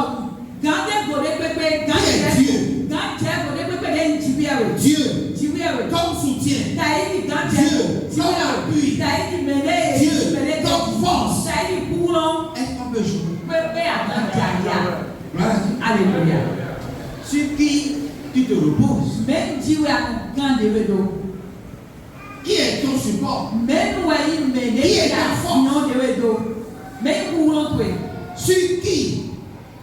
S3: gán dé gòdè pépé gán
S1: Qui est
S3: jẹ́
S1: Dieu?
S3: gán jẹ́ gòdè pépé dé tìbí ẹ̀rọ.
S1: Dieu
S3: Tìbí ẹ̀rọ.
S1: comme soutien,
S3: Taïdi gán jẹ́
S1: Dieu
S3: tìbí
S1: comme
S3: ẹ̀rọ.
S1: appui,
S3: Taïdi mẹ́lẹ́
S1: Dieu
S3: mẹ́lẹ́
S1: comme force.
S3: Taïdi kúrọ́
S1: Est-ce qu'on peut jouer?
S3: pépé àtàjà.
S1: Gloire à Dieu.
S3: Alléluia.
S1: Sur qui tu te reposes?
S3: Même Dieu a gán de vélo.
S1: Qui est ton support?
S3: Même wàyí mẹ́lẹ́
S1: Qui est ta force?
S3: yàn de vélo. Même kúrọ́ pé.
S1: Sur qui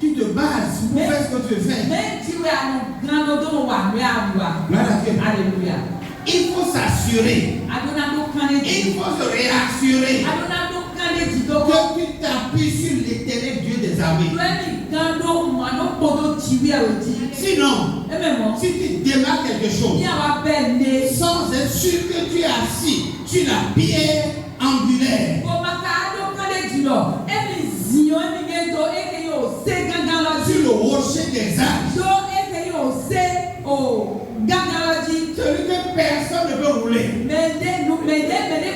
S1: tu te bases pour
S3: Mais-
S1: faire ce que tu veux faire?
S3: Même Dieu a gán lọ́dọ̀ wà ní àbúrò.
S1: Gloire à Dieu.
S3: Alléluia.
S1: Il faut s'assurer,
S3: Adonado kane
S1: il
S3: di.
S1: faut se réassurer
S3: Adonado kane di dogo.
S1: que tu t'appuies sur l'éternel Dieu des armées.
S3: Lẹ́yìn gando mọ̀nà kodo tìwí ẹ̀rọ di.
S1: Sinon,
S3: Ẹ̀mẹ̀ mọ̀.
S1: si tu démarres quelque chose
S3: Ní àwa bẹ́ẹ̀ lé.
S1: sans être sûr que tu es assis sur la pierre angulaire,
S3: Kòmàkà adó kane di lọ. Ẹ̀mí zìyàn ẹ̀mí yẹn tó eke yóò sé gángan lọ
S1: sur
S3: di.
S1: le rocher des âges,
S3: Tó eke yóò sé o gángan lọ di.
S1: celui que personne ne peut rouler.
S3: Mèdè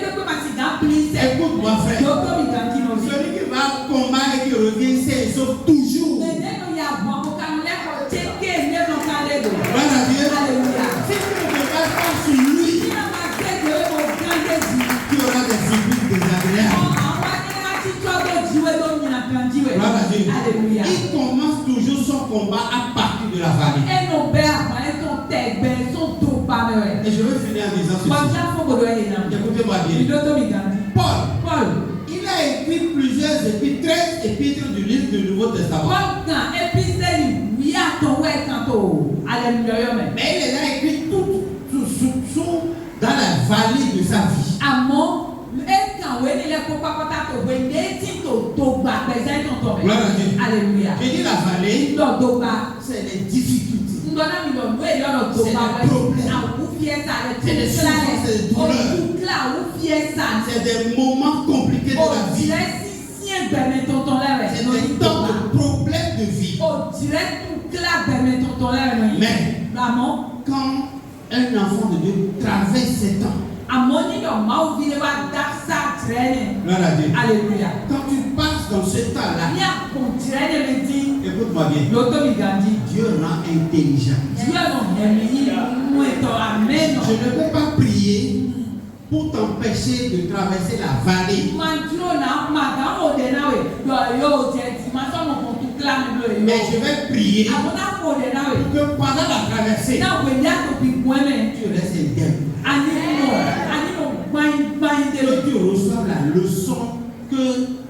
S3: pépé ma ti gàn pili sẹ̀.
S1: Écoute-moi, frère.
S3: Yóò tóbi gàn kí lọ sí.
S1: Celui qui va au combat et qui revient, c'est sauf toujours.
S3: Mèdè ló yà bọ̀ àkókò lẹ́kọ̀ọ́ tẹ́kẹ̀ lẹ́nu kálẹ̀ lò.
S1: Gloire à Dieu.
S3: Alléluia.
S1: Si tu ne te bases pas sur lui,
S3: Ní àwọn akẹ́kọ̀ọ́ mo gán lé di.
S1: tu auras des surprises désagréables.
S3: Àwọn akẹ́kọ̀ọ́ ti tọ́jú jíwé ló yìnbọn kan jíwé.
S1: Gloire à Dieu.
S3: Alléluia.
S1: Il commence toujours son combat à partir de la vallée.
S3: Ẹnu bẹ́ẹ̀ àpá ẹ̀tọ́ tẹ̀ gbẹ tó tó pa mẹ́rẹ̀.
S1: Et je vais finir en disant
S3: Wọ́n
S1: ceci.
S3: já fọ́gbọ̀dọ̀ ẹ̀yìn náà.
S1: Écoutez-moi bien.
S3: Ìdó tó mi gàn.
S1: Paul,
S3: Paul.
S1: il a écrit plusieurs épîtres, 13 épîtres du livre du Nouveau Testament.
S3: Paul kan épísẹ́lì wí àtọwọ́ ẹ̀ kan tó. Alléluia yọ mẹ́.
S1: Mais il les a écrits tout dans la vallée de sa vie.
S3: Àmọ́ ẹ̀kàwé nílẹ̀ kó pápátá tó gbé létí tó gbà pẹ̀sẹ̀ tó tọ̀ mẹ́.
S1: Gloire à Dieu.
S3: Alléluia.
S1: Je dis la vallée,
S3: Lọ tó gbà.
S1: c'est les difficultés.
S3: Ngɔna mi lɔ nu eyi ɔlɔ tó
S1: C'est
S3: ma
S1: des problèmes.
S3: awu fiyɛ sa le
S1: C'est des souffrances, c'est des douleurs.
S3: ɔkukla awu fiyɛ sa
S1: C'est des moments compliqués de la vie.
S3: ɔdirɛ sisiɛ gbɛmɛ tɔntɔn lɛ rɛ
S1: C'est des temps de problèmes de vie.
S3: ɔdirɛ tukla gbɛmɛ tɔntɔn lɛ rɛ
S1: Mais
S3: lamɔ
S1: quand un enfant de Dieu traverse ces temps,
S3: amɔ ni yɔ mawu vi de wa da sa tirɛ ne
S1: gloire à Dieu.
S3: alléluia
S1: Quand tu passes dans ce temps-là,
S3: ni a kun tirɛ ne le di
S1: écoute-moi bien,
S3: yɔ tó mi gandi
S1: Dieu rend intelligent.
S3: diɛ nɔ nɛmi yi mu etɔ amɛ nɔ
S1: Je ne peux pas prier pour t'empêcher de traverser la vallée.
S3: ma dúró na ma gàn ó de na we yɔ yóò jẹ ti ma sɔmɔ kun tukla mi lo yi
S1: Mais je vais prier
S3: àwọn náà kò lè náà rè.
S1: que pendant la traversée,
S3: náà wèlé àtòkì gbọ́nẹ̀.
S1: tu restes indemne.
S3: ànínú gbáyìn
S1: Que
S3: délé.
S1: tu reçoives la leçon que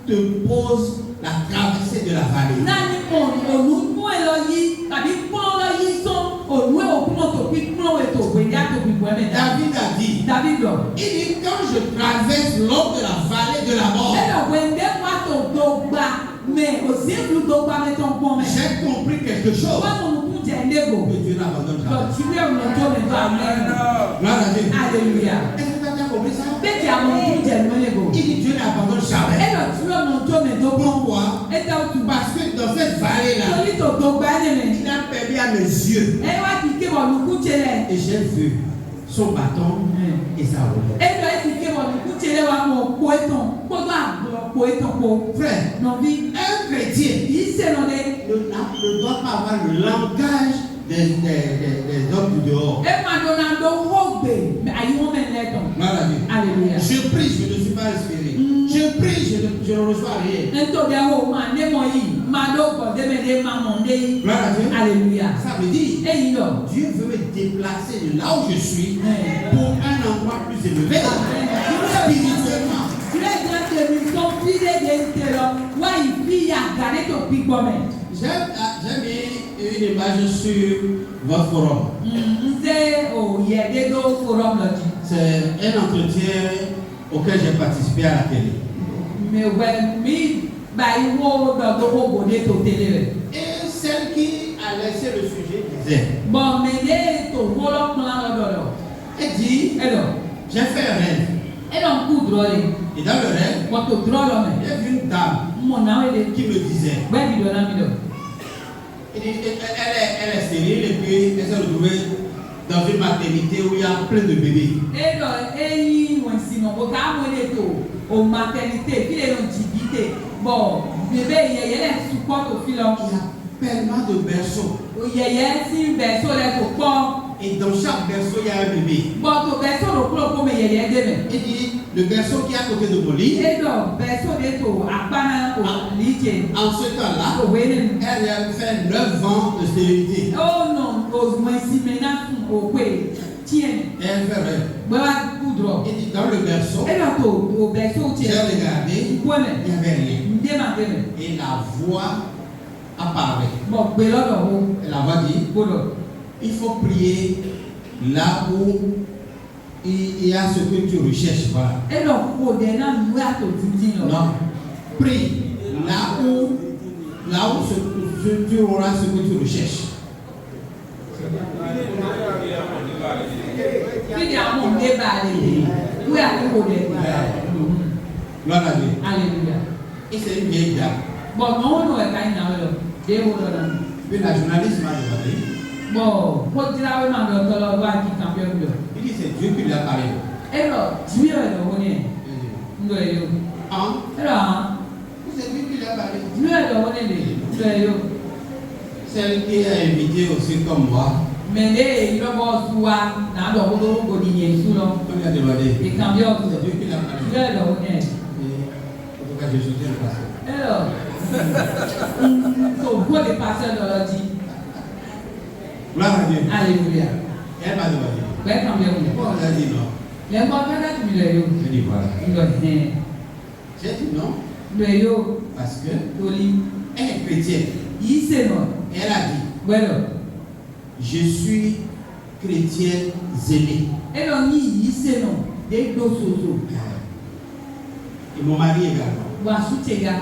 S1: te pose la traversée de la vallée.
S3: náà ní kò ònú mú ẹ lọ yí tàbí kúnlọ́ lọ yí sán ònú ẹ òkúnlọ́ tòkí kúnlọ́ ètò wèlé àtòkì gbọ́nẹ̀.
S1: David a dit,
S3: David lọ.
S1: il dit quand je traverse l'eau de la vallée de la mort,
S3: ẹ lọ wẹ̀ndé wà tó tó gbà mẹ òsì ìlú tó gbà mẹ tó ń pọ́n mẹ.
S1: j'ai compris quelque chose.
S3: wọ́n mú kún jẹ ndébò.
S1: Que Dieu n'abandonne
S3: lọ
S1: jamais.
S3: tí wíwẹ̀ wọ̀ tó mẹ tó àmẹ́.
S1: Gloire à Dieu.
S3: Alléluia.
S1: Est-ce que tu as bien compris ça?
S3: bẹ́ẹ̀ tí àwọn kún jẹ ndébò.
S1: Il dit Dieu n'abandonne
S3: ẹ
S1: jamais.
S3: lọ tí wíwẹ̀ wọ̀ tó mẹ tó pọ́n.
S1: Pourquoi?
S3: ẹ tẹ́ o tù.
S1: Parce que dans cette vallée-là,
S3: torí tó tó gbà ẹ́ nìyẹn.
S1: il a permis à mes yeux
S3: ẹ wá ti ké wọ̀ lùkú tẹ́lẹ̀.
S1: et j'ai vu son bâton et sa robe.
S3: ẹ lọ ẹ ti ké wọ̀ lùkú tẹ́lẹ̀ wa mọ̀ kó ètò kótó àgbọ̀ kó ètò kó.
S1: Frère,
S3: nọ̀bí
S1: un chrétien
S3: yìí sẹ́nu dẹ.
S1: ne doit pas avoir le langage des hommes du dehors.
S3: ẹ máa dọ̀nà dọ̀ hógbè àyè wọn mẹ́ lẹ́tọ̀.
S1: Gloire à Dieu.
S3: Alléluia.
S1: Je prie, je ne suis pas inspiré. Je prie, je ne reçois rien.
S3: nítorí ẹ wo máa ní mọ yìí máa ló gbọ̀ dẹ́mẹ̀dẹ́ máa mọ̀ ndé yìí.
S1: Gloire à Dieu.
S3: Alléluia.
S1: Ça veut dire,
S3: èyí lọ.
S1: Dieu veut me déplacer de là où je suis pour un endroit plus élevé, spirituellement.
S3: Dieu est tẹ̀mí tó fi léde ń tẹ̀ lọ wá ìfi àgàdé tó fi gbọ́ mẹ́.
S1: J'ai mis une image sur votre forum.
S3: Nse oyèdèdò forum lọ di.
S1: C'est un entretien auquel j'ai participé à la télé.
S3: Mèwẹ̀ mi gba iwó dọ̀gbọ́gbọ́ bòde tó télé rẹ̀.
S1: Et celle qui a laissé le sujet disait,
S3: Bọ̀n mèdè tó wọ́lọ́ kpọ́n lọ́dọ̀ lọ.
S1: elle dit,
S3: Ẹ lọ.
S1: j'ai fait un rêve.
S3: Et donc, coup drôle.
S1: Et dans le rêve,
S3: Quand tu drôle,
S1: il y avait une dame
S3: mon âme est
S1: qui me disait,
S3: ben, il donne un million.
S1: elle est stérile et puis elle s'est retrouvée dans une maternité où il y a plein de bébés.
S3: Et donc, il moi sinon, au cas où il est au maternité, puis il est en bon, bébé, il y a support au fil en
S1: Il y a tellement de berceaux.
S3: il y a si berceau là au port.
S1: Et dans chaque berceau, il y a un bébé.
S3: Bon, au berceau au port comme il y a des
S1: Il dit, le berceau qui est à côté de mon lit,
S3: et donc, berceau de tout, à pas au lit.
S1: en ce temps-là,
S3: Oui.
S1: elle a fait 9 ans de stérilité.
S3: Oh non, aux moins si maintenant, au quai, tiens,
S1: Et elle fait rêve.
S3: voilà, coudre.
S1: Il dit, dans le berceau,
S3: Et là, au berceau,
S1: j'ai
S3: tiens,
S1: regardé, il
S3: quoi,
S1: n'y avait rien.
S3: demandez.
S1: Et la voix apparaît.
S3: Bon, ben là,
S1: Et la voix dit, il faut prier là où il y a ce que tu recherches. Voilà.
S3: et donc, au dernier, nous avons dit
S1: Non. Prie là où tu auras ce que tu recherches.
S3: il y a mon débat, où est-ce que vous êtes?
S1: Gloire à Dieu.
S3: Alléluia.
S1: Et c'est une vieille dame.
S3: Bon, non, on est quand même Puis
S1: la journaliste m'a demandé.
S3: bon, pour dire à vous, on doit voir qui campion.
S1: Il dit c'est Dieu qui lui a parlé.
S3: Et là, Dieu est le bonheur.
S1: Hein?
S3: Et là,
S1: C'est Dieu qui lui a parlé.
S3: Dieu est le bonheur.
S1: Celle qui a invité aussi comme moi.
S3: Mais les gens qui n'a pas de godinier sous l'homme.
S1: On lui a demandé.
S3: Et campion,
S1: C'est Dieu qui l'a parlé.
S3: Dieu est le bonheur.
S1: En tout cas, je soutiens le pasteur.
S3: Alors, so quoi les pasteurs de leur dit?
S1: Gloire à Dieu.
S3: Alléluia.
S1: Elle m'a demandé.
S3: Ben campion.
S1: Pourquoi on a dit non?
S3: Les gens qui ont dit le yo.
S1: J'ai dit voilà.
S3: Le
S1: J'ai dit non
S3: yo.
S1: parce que
S3: Toli.
S1: elle est chrétienne.
S3: Il sait non.
S1: Et elle a dit,
S3: Bueno.
S1: je suis chrétienne zélée.
S3: Et donc, il sait non. Des dos soso.
S1: Et mon mari également.
S3: Ou à soutien.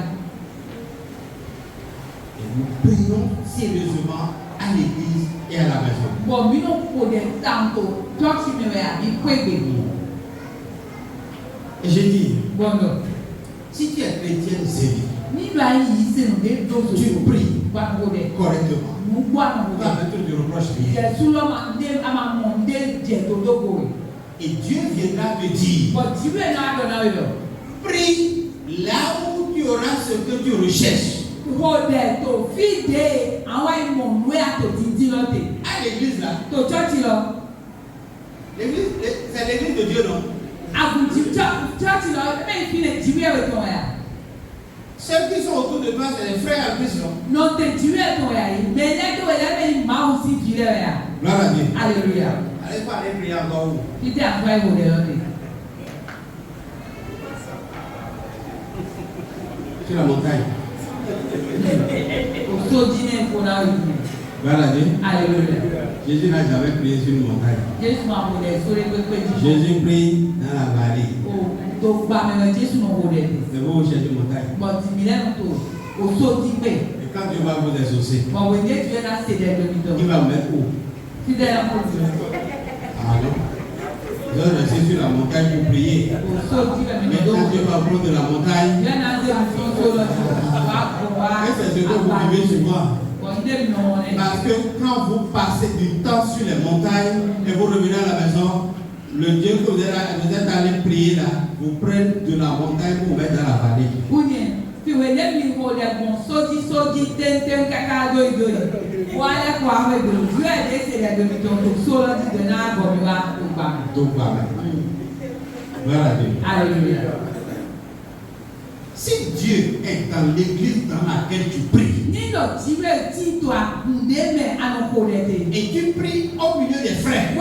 S1: Et nous prions sérieusement à l'église et à la maison.
S3: Bon, nous n'avons pas de temps. Toi qui me vois, il peut être.
S1: Et j'ai dit,
S3: Bon, non.
S1: si tu es chrétienne zélée,
S3: Ni doit y sait non. Des dos
S1: tu
S3: soso.
S1: pries
S3: Pas de bonheur.
S1: correctement.
S3: Nous bois
S1: Tu
S3: non.
S1: vas mettre de reproche rien.
S3: C'est sous l'homme, à ma monde, des dodo.
S1: Et Dieu viendra te dire,
S3: Bon, Dieu est là dans la
S1: prie là où tu auras ce que tu recherches.
S3: Rodé, to fide, envoie mon noué à to didi lote.
S1: À l'église là,
S3: To church là,
S1: l'église, c'est l'église de Dieu non?
S3: à vous dire church là, mais il finit Dieu avec ton ya.
S1: Ceux qui sont autour de toi, c'est les frères en Christ non?
S3: Non, te Dieu avec ton ya. Mais là, tu es là, mais ma aussi Dieu ya.
S1: Gloire à Dieu.
S3: Alléluia.
S1: Allez pas aller prier encore où?
S3: Il t'a envoyé rodé lote.
S1: Sur la montagne.
S3: Au saut dîner pour la vie.
S1: Gloire à Dieu.
S3: Alléluia.
S1: Jésus n'a jamais prié sur une montagne.
S3: Jésus m'a rodé, sur les pépés.
S1: Jésus prie dans la vallée.
S3: Oh, donc, bah, mais Jésus m'a rodé.
S1: C'est vous cherchez une montagne.
S3: Bon, tu m'y lèves au saut dîner.
S1: Et quand Dieu va vous exaucer,
S3: Bon, oui, Dieu est là, c'est des demi-temps.
S1: il va vous mettre où?
S3: Fidèle à mon Dieu.
S1: Ah non. Vous allez rester sur la montagne pour prier.
S3: Au saut dîner, mais
S1: Maintenant, Dieu va prendre de la montagne.
S3: bien à dire,
S1: Et c'est ce que vous vivez souvent. Parce que quand vous passez du temps sur les montagnes et vous revenez à la maison, le Dieu que vous êtes allé prier là, vous prenez de la montagne pour vous mettre dans la vallée. Donc voilà. Gloire à Dieu.
S3: Alléluia.
S1: Si Dieu est dans l'église dans laquelle tu pries, et tu pries au milieu des frères, et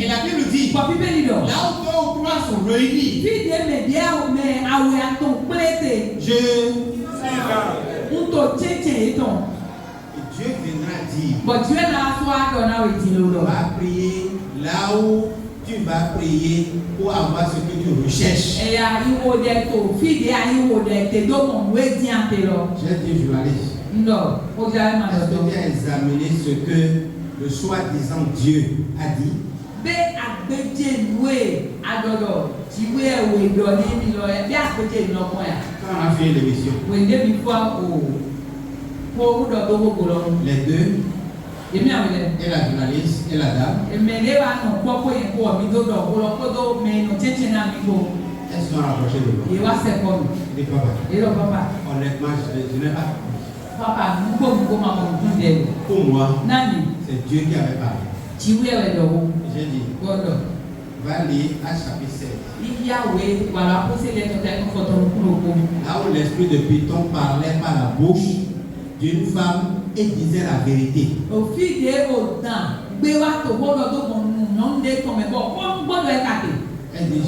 S1: la Bible dit, là où deux ou trois sont réunis, et Dieu viendra dire, tu vas prier là où tu vas prier pour avoir ce que tu recherches. J'ai dit journaliste, est-ce que tu as examiné ce que le soi-disant Dieu a dit?
S3: Bé agbédé loué adodo jiwe ewe do ni mi lo e bí agbédé no mo ya.
S1: Quand on a fait l'émission,
S3: We dey before o ko do do go lo.
S1: les deux,
S3: Èmi awele.
S1: et la journaliste et la dame,
S3: Emele wa no popo yen ko mi do do ko do me no cheche na mi go.
S1: elles se sont rapprochées de moi.
S3: E wa se ko mi.
S1: Je dis papa,
S3: E lo papa.
S1: honnêtement, je n'ai pas.
S3: Papa nugo ma mo dun de.
S1: Pour moi,
S3: Nani
S1: c'est Dieu qui avait parlé.
S3: jiwe ewe do.
S1: J'ai dit,
S3: Godo.
S1: va lire à chapitre 7.
S3: Yahweh voilà poser les tontelles pour ton coup.
S1: Là où l'esprit de Python parlait par la bouche d'une femme et disait la vérité.
S3: Au fil des temps, Béwa to bodo do mon nom de comme bon, comme bodo est capé.
S1: Elle dit,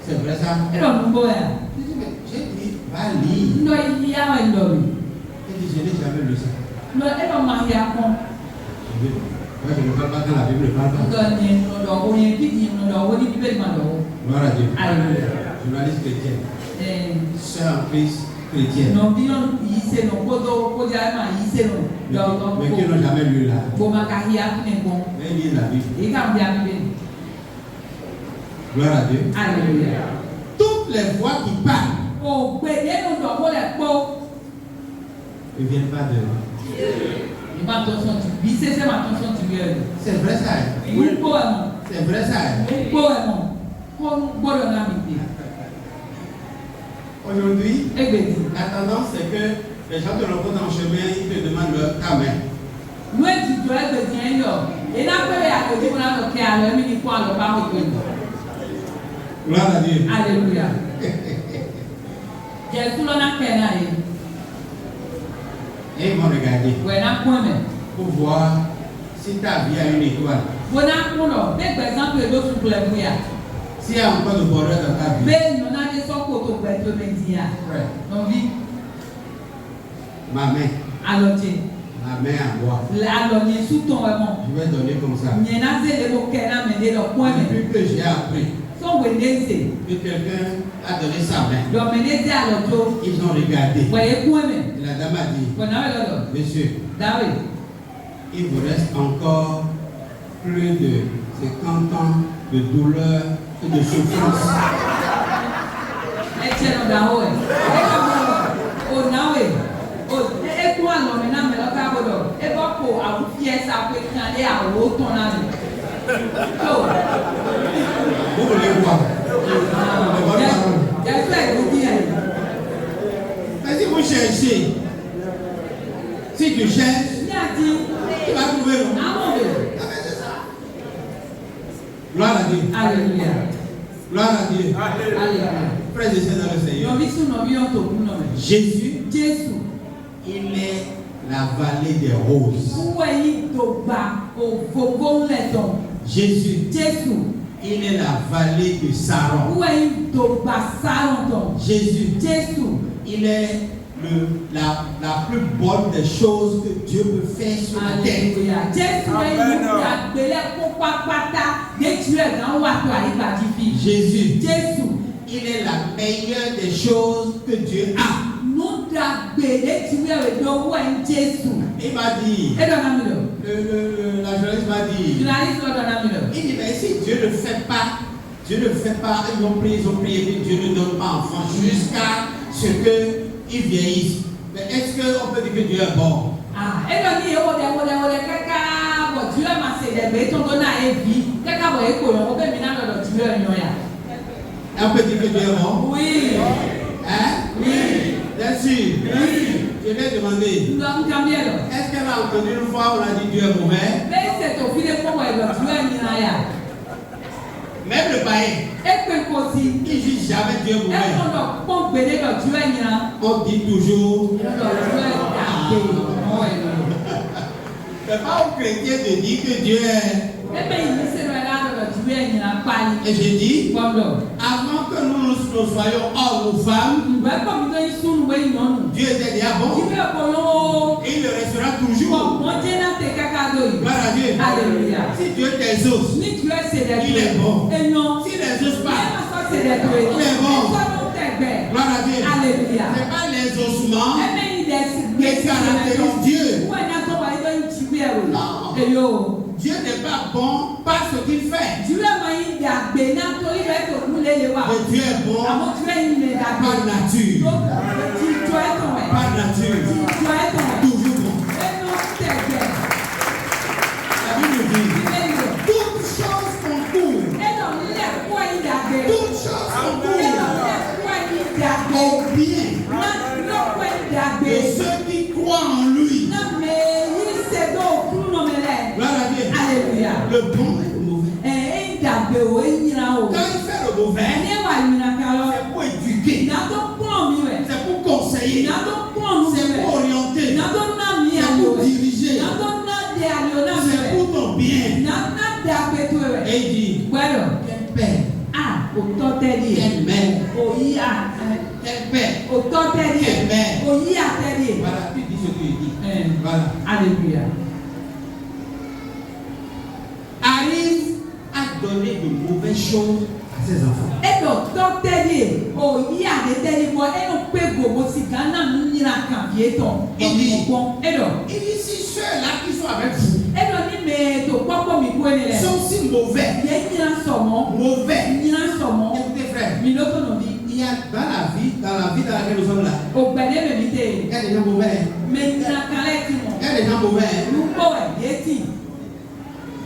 S1: c'est vrai ça?
S3: Et donc, nous voyons.
S1: Je dis, mais j'ai dit, va lire.
S3: Non, il y a un homme.
S1: Elle dit, je n'ai jamais lu ça.
S3: Non, elle va marier à con.
S1: Je dis, moi je ne parle pas quand la Bible ne parle pas.
S3: Donne, nous l'avons, on est dit, nous l'avons, on est dit,
S1: Gloire à Dieu.
S3: Alléluia.
S1: Journaliste chrétienne. Sœur en Christ chrétienne.
S3: Non, bien, il sait, non, bodo, bodo, il sait, non.
S1: Mais qui n'ont jamais lu là.
S3: Bon, ma carrière, tu n'es bon.
S1: Elle lit la Bible.
S3: Et quand bien,
S1: Gloire à Dieu.
S3: Alléluia.
S1: Toutes les voix qui parlent
S3: Oh, béni, nous l'avons, les pauvres.
S1: ne viennent pas de.
S3: Il va attention, tu vis, c'est ma attention, tu viens.
S1: C'est vrai ça.
S3: Oui. Poème.
S1: C'est vrai ça.
S3: Poème. Comme bodo na mi.
S1: Aujourd'hui,
S3: Et béni.
S1: la tendance c'est que les gens te rencontrent en chemin, ils te demandent leur caméra.
S3: Nous tu dois être bien yo. Et là que ya ko di ko na lo ke alo mi ni ko alo ba mo ko.
S1: Gloire à Dieu.
S3: Alléluia. Jésus lo na ke na yi.
S1: Et ils vont regarder
S3: We na ko me.
S1: pour voir si ta vie a une étoile.
S3: Bo na ko no, be par exemple e do su kule bu ya.
S1: S'il y a encore de bonheur dans ta vie.
S3: Be no na de so ko to gbe to me di ya.
S1: Ouais.
S3: Non vi
S1: Ma main.
S3: aloje.
S1: Ma main à moi.
S3: La lo ni su ton e mo.
S1: Je vais donner comme ça.
S3: Ni na ze le ko ke na me de lo ko me.
S1: Depuis que j'ai appris
S3: So we ne se.
S1: que quelqu'un a donné sa main,
S3: Do me ne di alojo.
S1: ils ont regardé.
S3: We e ko me.
S1: Et la dame a dit,
S3: Ko na we lo.
S1: monsieur,
S3: David.
S1: il vous reste encore plus de 50 ans de douleur et de souffrance.
S3: Echero da hoe. O nawe. O e ko alo me na me lo ka bodo. E bo ko awu fiesa ko kan le awo ton na mi. So.
S1: Vous voulez voir les bonnes paroles.
S3: Ya fẹ́ ìlú bí ẹ̀.
S1: Mais si vous cherchez, si tu cherches,
S3: Ní àti
S1: tu vas trouver. Non?
S3: àwọn òbí.
S1: Ah, mais c'est ça. Gloire à Dieu.
S3: Alléluia.
S1: Gloire à Dieu.
S3: Alléluia.
S1: Frères et sœurs dans le Seigneur.
S3: Nọ̀bí sùn nọ̀bí yóò tó kú nọ̀ mẹ́.
S1: Jésus,
S3: Jésù.
S1: il est la vallée des roses.
S3: Wúwo yìí tó gba òfófó ńlẹ̀ tán.
S1: Jésus,
S3: Jésù.
S1: il est la vallée de Saron.
S3: Wúwo yìí tó gba sáràn tán.
S1: Jésus,
S3: Jésù.
S1: il est la plus bonne des choses que Dieu peut faire sur la terre.
S3: Alléluia. Jésù rẹ̀ yìí àgbélé kópa pátá déjì rẹ̀ náà wà tó àyíká jí fi.
S1: Jésus,
S3: Jésù.
S1: il est la meilleure des choses que Dieu a.
S3: Nù dàgbélé tí wíwẹ̀ rẹ̀ lọ́wọ́ ẹ̀ ń Jésù.
S1: Il m'a dit,
S3: Ẹ dọ̀nà mi lọ.
S1: la journaliste m'a dit,
S3: Journaliste lọ dọ̀nà mi lọ.
S1: il dit, mais si Dieu ne fait pas, ils ont prié, que Dieu ne donne pas enfant jusqu'à ce qu'ils vieillissent. Mais est-ce qu'on peut dire que Dieu est bon?
S3: Ah, ẹ lọ ní ìyẹn wọlé kẹ́kẹ́ bọ̀ tí wọ́n máa ṣe ìdẹ̀gbẹ́ tó ń tó náà ẹ̀ bí kẹ́kẹ́ bọ̀ èkó yọ̀ wọ́n bẹ́ẹ̀ mi náà lọ́dọ̀ tí wọ́n yọ̀ yà.
S1: On peut dire que Dieu est bon?
S3: Oui.
S1: Hein?
S3: Oui.
S1: Bien sûr.
S3: Oui.
S1: Je vais demander,
S3: Ǹjọ́ ń kàn bí ẹ lọ.
S1: est-ce qu'elle a entendu une fois où on a dit Dieu est mauvais?
S3: Bẹ́ẹ̀ ṣètò fílẹ̀ fọwọ́ ẹ̀rọ tí wọ́n yìn náà yà.
S1: Même le païen,
S3: Ẹ pé kò sí.
S1: il dit jamais Dieu est
S3: Ẹ
S1: mauvais.
S3: kàn lọ pọ́n gbélé lọ tí wọ́n yìn náà.
S1: On dit toujours,
S3: Lọ tí wọ́n dàgbé mọ́ ẹ̀ lọ.
S1: c'est pas aux chrétiens de dire que Dieu est.
S3: Ẹ bẹ́ẹ̀ yìí ní sẹ́nu ẹ̀ láàrọ̀ lọ tí wọ́n yìn náà pálí.
S1: Et je dis,
S3: Gbọ́dọ̀.
S1: avant que nous soyons hommes ou femmes,
S3: Ìgbà pọ̀ mi tó yín sún ìwé ìnáwó.
S1: Dieu était déjà bon.
S3: Ìwé ọ̀pọ̀ lọ́wọ́.
S1: Et il le restera toujours.
S3: Wọ́n jẹ́ náà tẹ káká lóyún.
S1: Gloire à Dieu.
S3: Alléluia.
S1: Si Dieu t'exauce,
S3: Ní tu ẹ̀ ṣe dẹ̀
S1: il est bon.
S3: Èèyàn.
S1: S'il n'exauce
S3: Ẹ
S1: pas,
S3: máa sọ ṣe dẹ̀ tó èèyàn.
S1: Il est bon.
S3: Ẹ sọ ló tẹ̀gbẹ́.
S1: gloire à Dieu.
S3: Alléluia.
S1: Ce n'est pas l'exaucement
S3: Ẹ bẹ́yìn dẹ̀ sí
S1: qui caractérise Dieu.
S3: Wọ́n ẹ̀ náà tó wà ní lóyún ti wí ẹ̀rọ.
S1: Non.
S3: Èyí o.
S1: Dieu n'est pas bon par ce qu'il fait.
S3: Dieu est dàgbé náà torí bẹ́ẹ̀ tó kú lélẹ̀ wa.
S1: Mais Dieu est bon
S3: Àmọ́ Dieu est ilé dàgbé.
S1: par nature.
S3: Ti jọ ẹ̀ tán ẹ̀.
S1: Par nature.
S3: Ti jọ ẹ̀ tán ẹ̀.
S1: Toujours bon.
S3: Ẹnu tẹ̀gbẹ̀.
S1: La Bible dit,
S3: Ilé ìlò.
S1: toutes choses concourent.
S3: Ẹnu nílẹ̀ kú ẹ̀yìn dàgbé.
S1: Toutes choses
S3: Ẹnu
S1: concourent
S3: nílẹ̀ kú ẹ̀yìn dàgbé.
S1: au bien
S3: Náà kú ẹ̀yìn dàgbé.
S1: de ceux qui croient en lui.
S3: Náà mẹ́yìn ṣẹ̀dọ̀ òkú nọ̀mẹ́lẹ̀.
S1: Gloire à Dieu.
S3: Alléluia.
S1: Le bon et le mauvais.
S3: Ẹ̀yìn dàgbé o, ẹ̀yìn ra o.
S1: Quand il fait le mauvais,
S3: Ẹni wà yìnyín kan lọ.
S1: c'est pour éduquer,
S3: Ìná tó kúrò mi rẹ̀.
S1: c'est pour conseiller,
S3: Ìná tó kúrò mi
S1: c'est
S3: rẹ̀.
S1: pour orienter,
S3: Ìná tó ná mi
S1: c'est
S3: àlò
S1: pour
S3: rẹ̀.
S1: diriger,
S3: Ìná tó ná de àlò náà mi
S1: c'est
S3: rẹ̀.
S1: pour ton bien.
S3: Ìná de àpètò rẹ̀.
S1: Et il dit,
S3: Gbẹ́dọ̀.
S1: quel père,
S3: Òtọ́ tẹ́lẹ̀.
S1: quelle mère,
S3: Òyí
S1: quel père.
S3: òtọ́ tẹ́lẹ̀.
S1: Amen.
S3: Òyí àtẹ́lẹ̀.
S1: Voilà, tu dis ce qu'il dit. Voilà.
S3: Alléluia.
S1: Arrive à donner de mauvaises choses à ses enfants.
S3: Edo tɔ tɛli o yi ade tɛli bɔ eno pe gbogbo si Ghana nu nyina kan vie tɔn ɔgbɔn edo
S1: Il dit, si ceux-là qui sont avec vous
S3: edo ni me to kpɔkpɔ mi ko ne lɛ
S1: sont si mauvais,
S3: ye nyina sɔmɔ
S1: mauvais, écoutez frère,
S3: mi lo tono bi
S1: il y a dans la vie dans laquelle nous sommes là,
S3: o gbɛde me mi
S1: il
S3: te
S1: y a des gens mauvais,
S3: me nyina kan lɛ ti mɔ
S1: il y a des gens mauvais.
S3: lukpɔ wɛ ye ti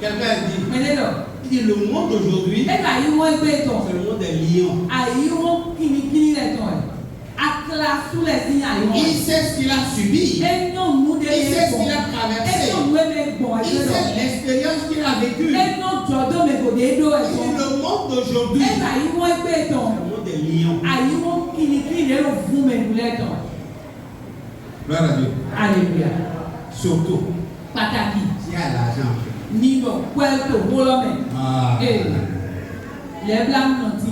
S1: Quelqu'un dit,
S3: me ne dɔ
S1: il dit, le monde d'aujourd'hui,
S3: e ka yi wɔn gbe tɔn
S1: c'est le monde des lions.
S3: ayi wɔn kinikini lɛ tɔn yɛ akla su lɛ si ayi
S1: Il
S3: wɔn
S1: sait ce qu'il a subi,
S3: enyo nu de
S1: il
S3: le
S1: sait ce qu'il a
S3: gbɔn
S1: traversé,
S3: enyo nu de gbɔn
S1: il
S3: ɛdɔ
S1: sait l'expérience qu'il a vécue. Il
S3: enyo jɔdɔ me ko de do
S1: dit,
S3: ɛtɔn.
S1: le monde d'aujourd'hui, c'est
S3: Eba yi wọ́n gbé tán,
S1: le monde des lions.
S3: ayi wọ́n kìnnìkìnnì lè lọ fún mẹ́nulẹ̀ tán.
S1: Gloire à Dieu.
S3: Alléluia.
S1: Surtout,
S3: Pàtàkì
S1: s'il y a l'argent.
S3: nínú pẹ́ẹ́tò wọ́lọ́mẹ̀.
S1: Ah.
S3: Lẹ́bla nà ti.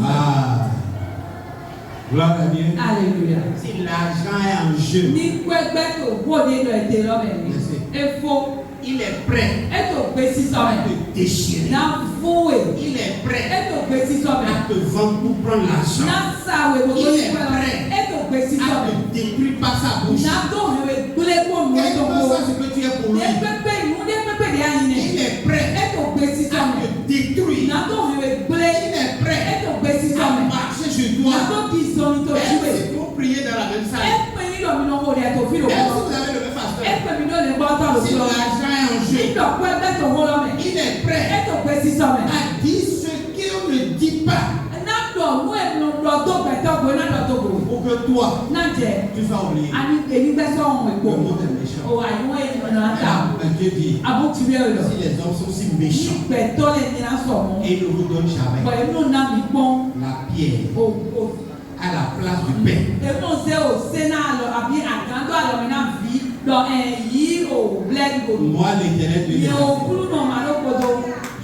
S1: Gloire à Dieu.
S3: Alléluia.
S1: Si l'argent est en jeu,
S3: Ní pẹ́ẹ́tò wọ́de lọ ètè lọ́mẹ̀ ni.
S1: Merci.
S3: Efo
S1: il est prêt
S3: ètò gbé sísọ
S1: à
S3: mẹ́.
S1: te déchirer.
S3: Ná fúwe
S1: Il est prêt
S3: ètò gbé sísọ
S1: à
S3: mẹ́.
S1: te vendre pour prendre l'argent.
S3: Ná sáwé gbogbo
S1: Il est
S3: ìpẹ́ lọ.
S1: prêt
S3: Ètò gbé sísọ
S1: à
S3: mẹ́.
S1: te détruire par sa bouche.
S3: Ná tó hẹ̀wé gbélé kó nù
S1: Quel
S3: ètò
S1: que
S3: kó.
S1: soit ce que tu es pour lui,
S3: Ní pépé ìmú ní pépé de ayin ni.
S1: il est prêt
S3: Ètò gbé sísọ
S1: à
S3: mẹ́.
S1: te détruire.
S3: Nàtó hẹ̀wé gbélé.
S1: Il est prêt
S3: Ètò gbé sísọ
S1: à
S3: mẹ́.
S1: marcher sur toi.
S3: Nàtó kì í sọ ní tó
S1: Même
S3: jíwèé.
S1: si vous priez dans la même salle,
S3: Èpè yín lọ mi náà wò ní ẹ̀tọ́ fi lò
S1: même si
S3: wọ́n.
S1: vous avez le même pasteur,
S3: Èpè mi náà lè gbọ́ tọ́ lò
S1: si
S3: fi lọ.
S1: l'argent est en jeu,
S3: Nígbà pé bẹ́tọ̀ wọ́n lọ mẹ́.
S1: il est prêt
S3: Ètò gbé sísọ mẹ́.
S1: à dire ce qu'il ne dit pas
S3: Nàtọ̀ mú ẹ̀nu lọ tó bẹ̀tọ̀ gbé náà lọ tó gbò.
S1: pour que toi,
S3: Náà jẹ́
S1: tu sois oublié.
S3: àní èyí bẹ́ sọ̀rọ̀ èkó.
S1: Le monde est méchant.
S3: O àyíwọ̀n ènìyàn náà ta.
S1: Mais Dieu dit,
S3: Abútúwé lọ.
S1: si les hommes sont si méchants
S3: Ìgbẹ̀tọ́ lè ní asọ̀ mọ́.
S1: et ne vous donnent jamais
S3: Bọ̀ inú náà mi gbọ́n.
S1: la pierre
S3: O
S1: à la place du pain,
S3: èmi ò ṣe ò ṣe náà lọ àbí àgáńdọ́ àlọ́ mi náà fi lọ yí ò blẹ́ẹ̀dì kò.
S1: moi l'éternel te
S3: Yẹ
S1: dit,
S3: òkúrú náà máa ló kodo.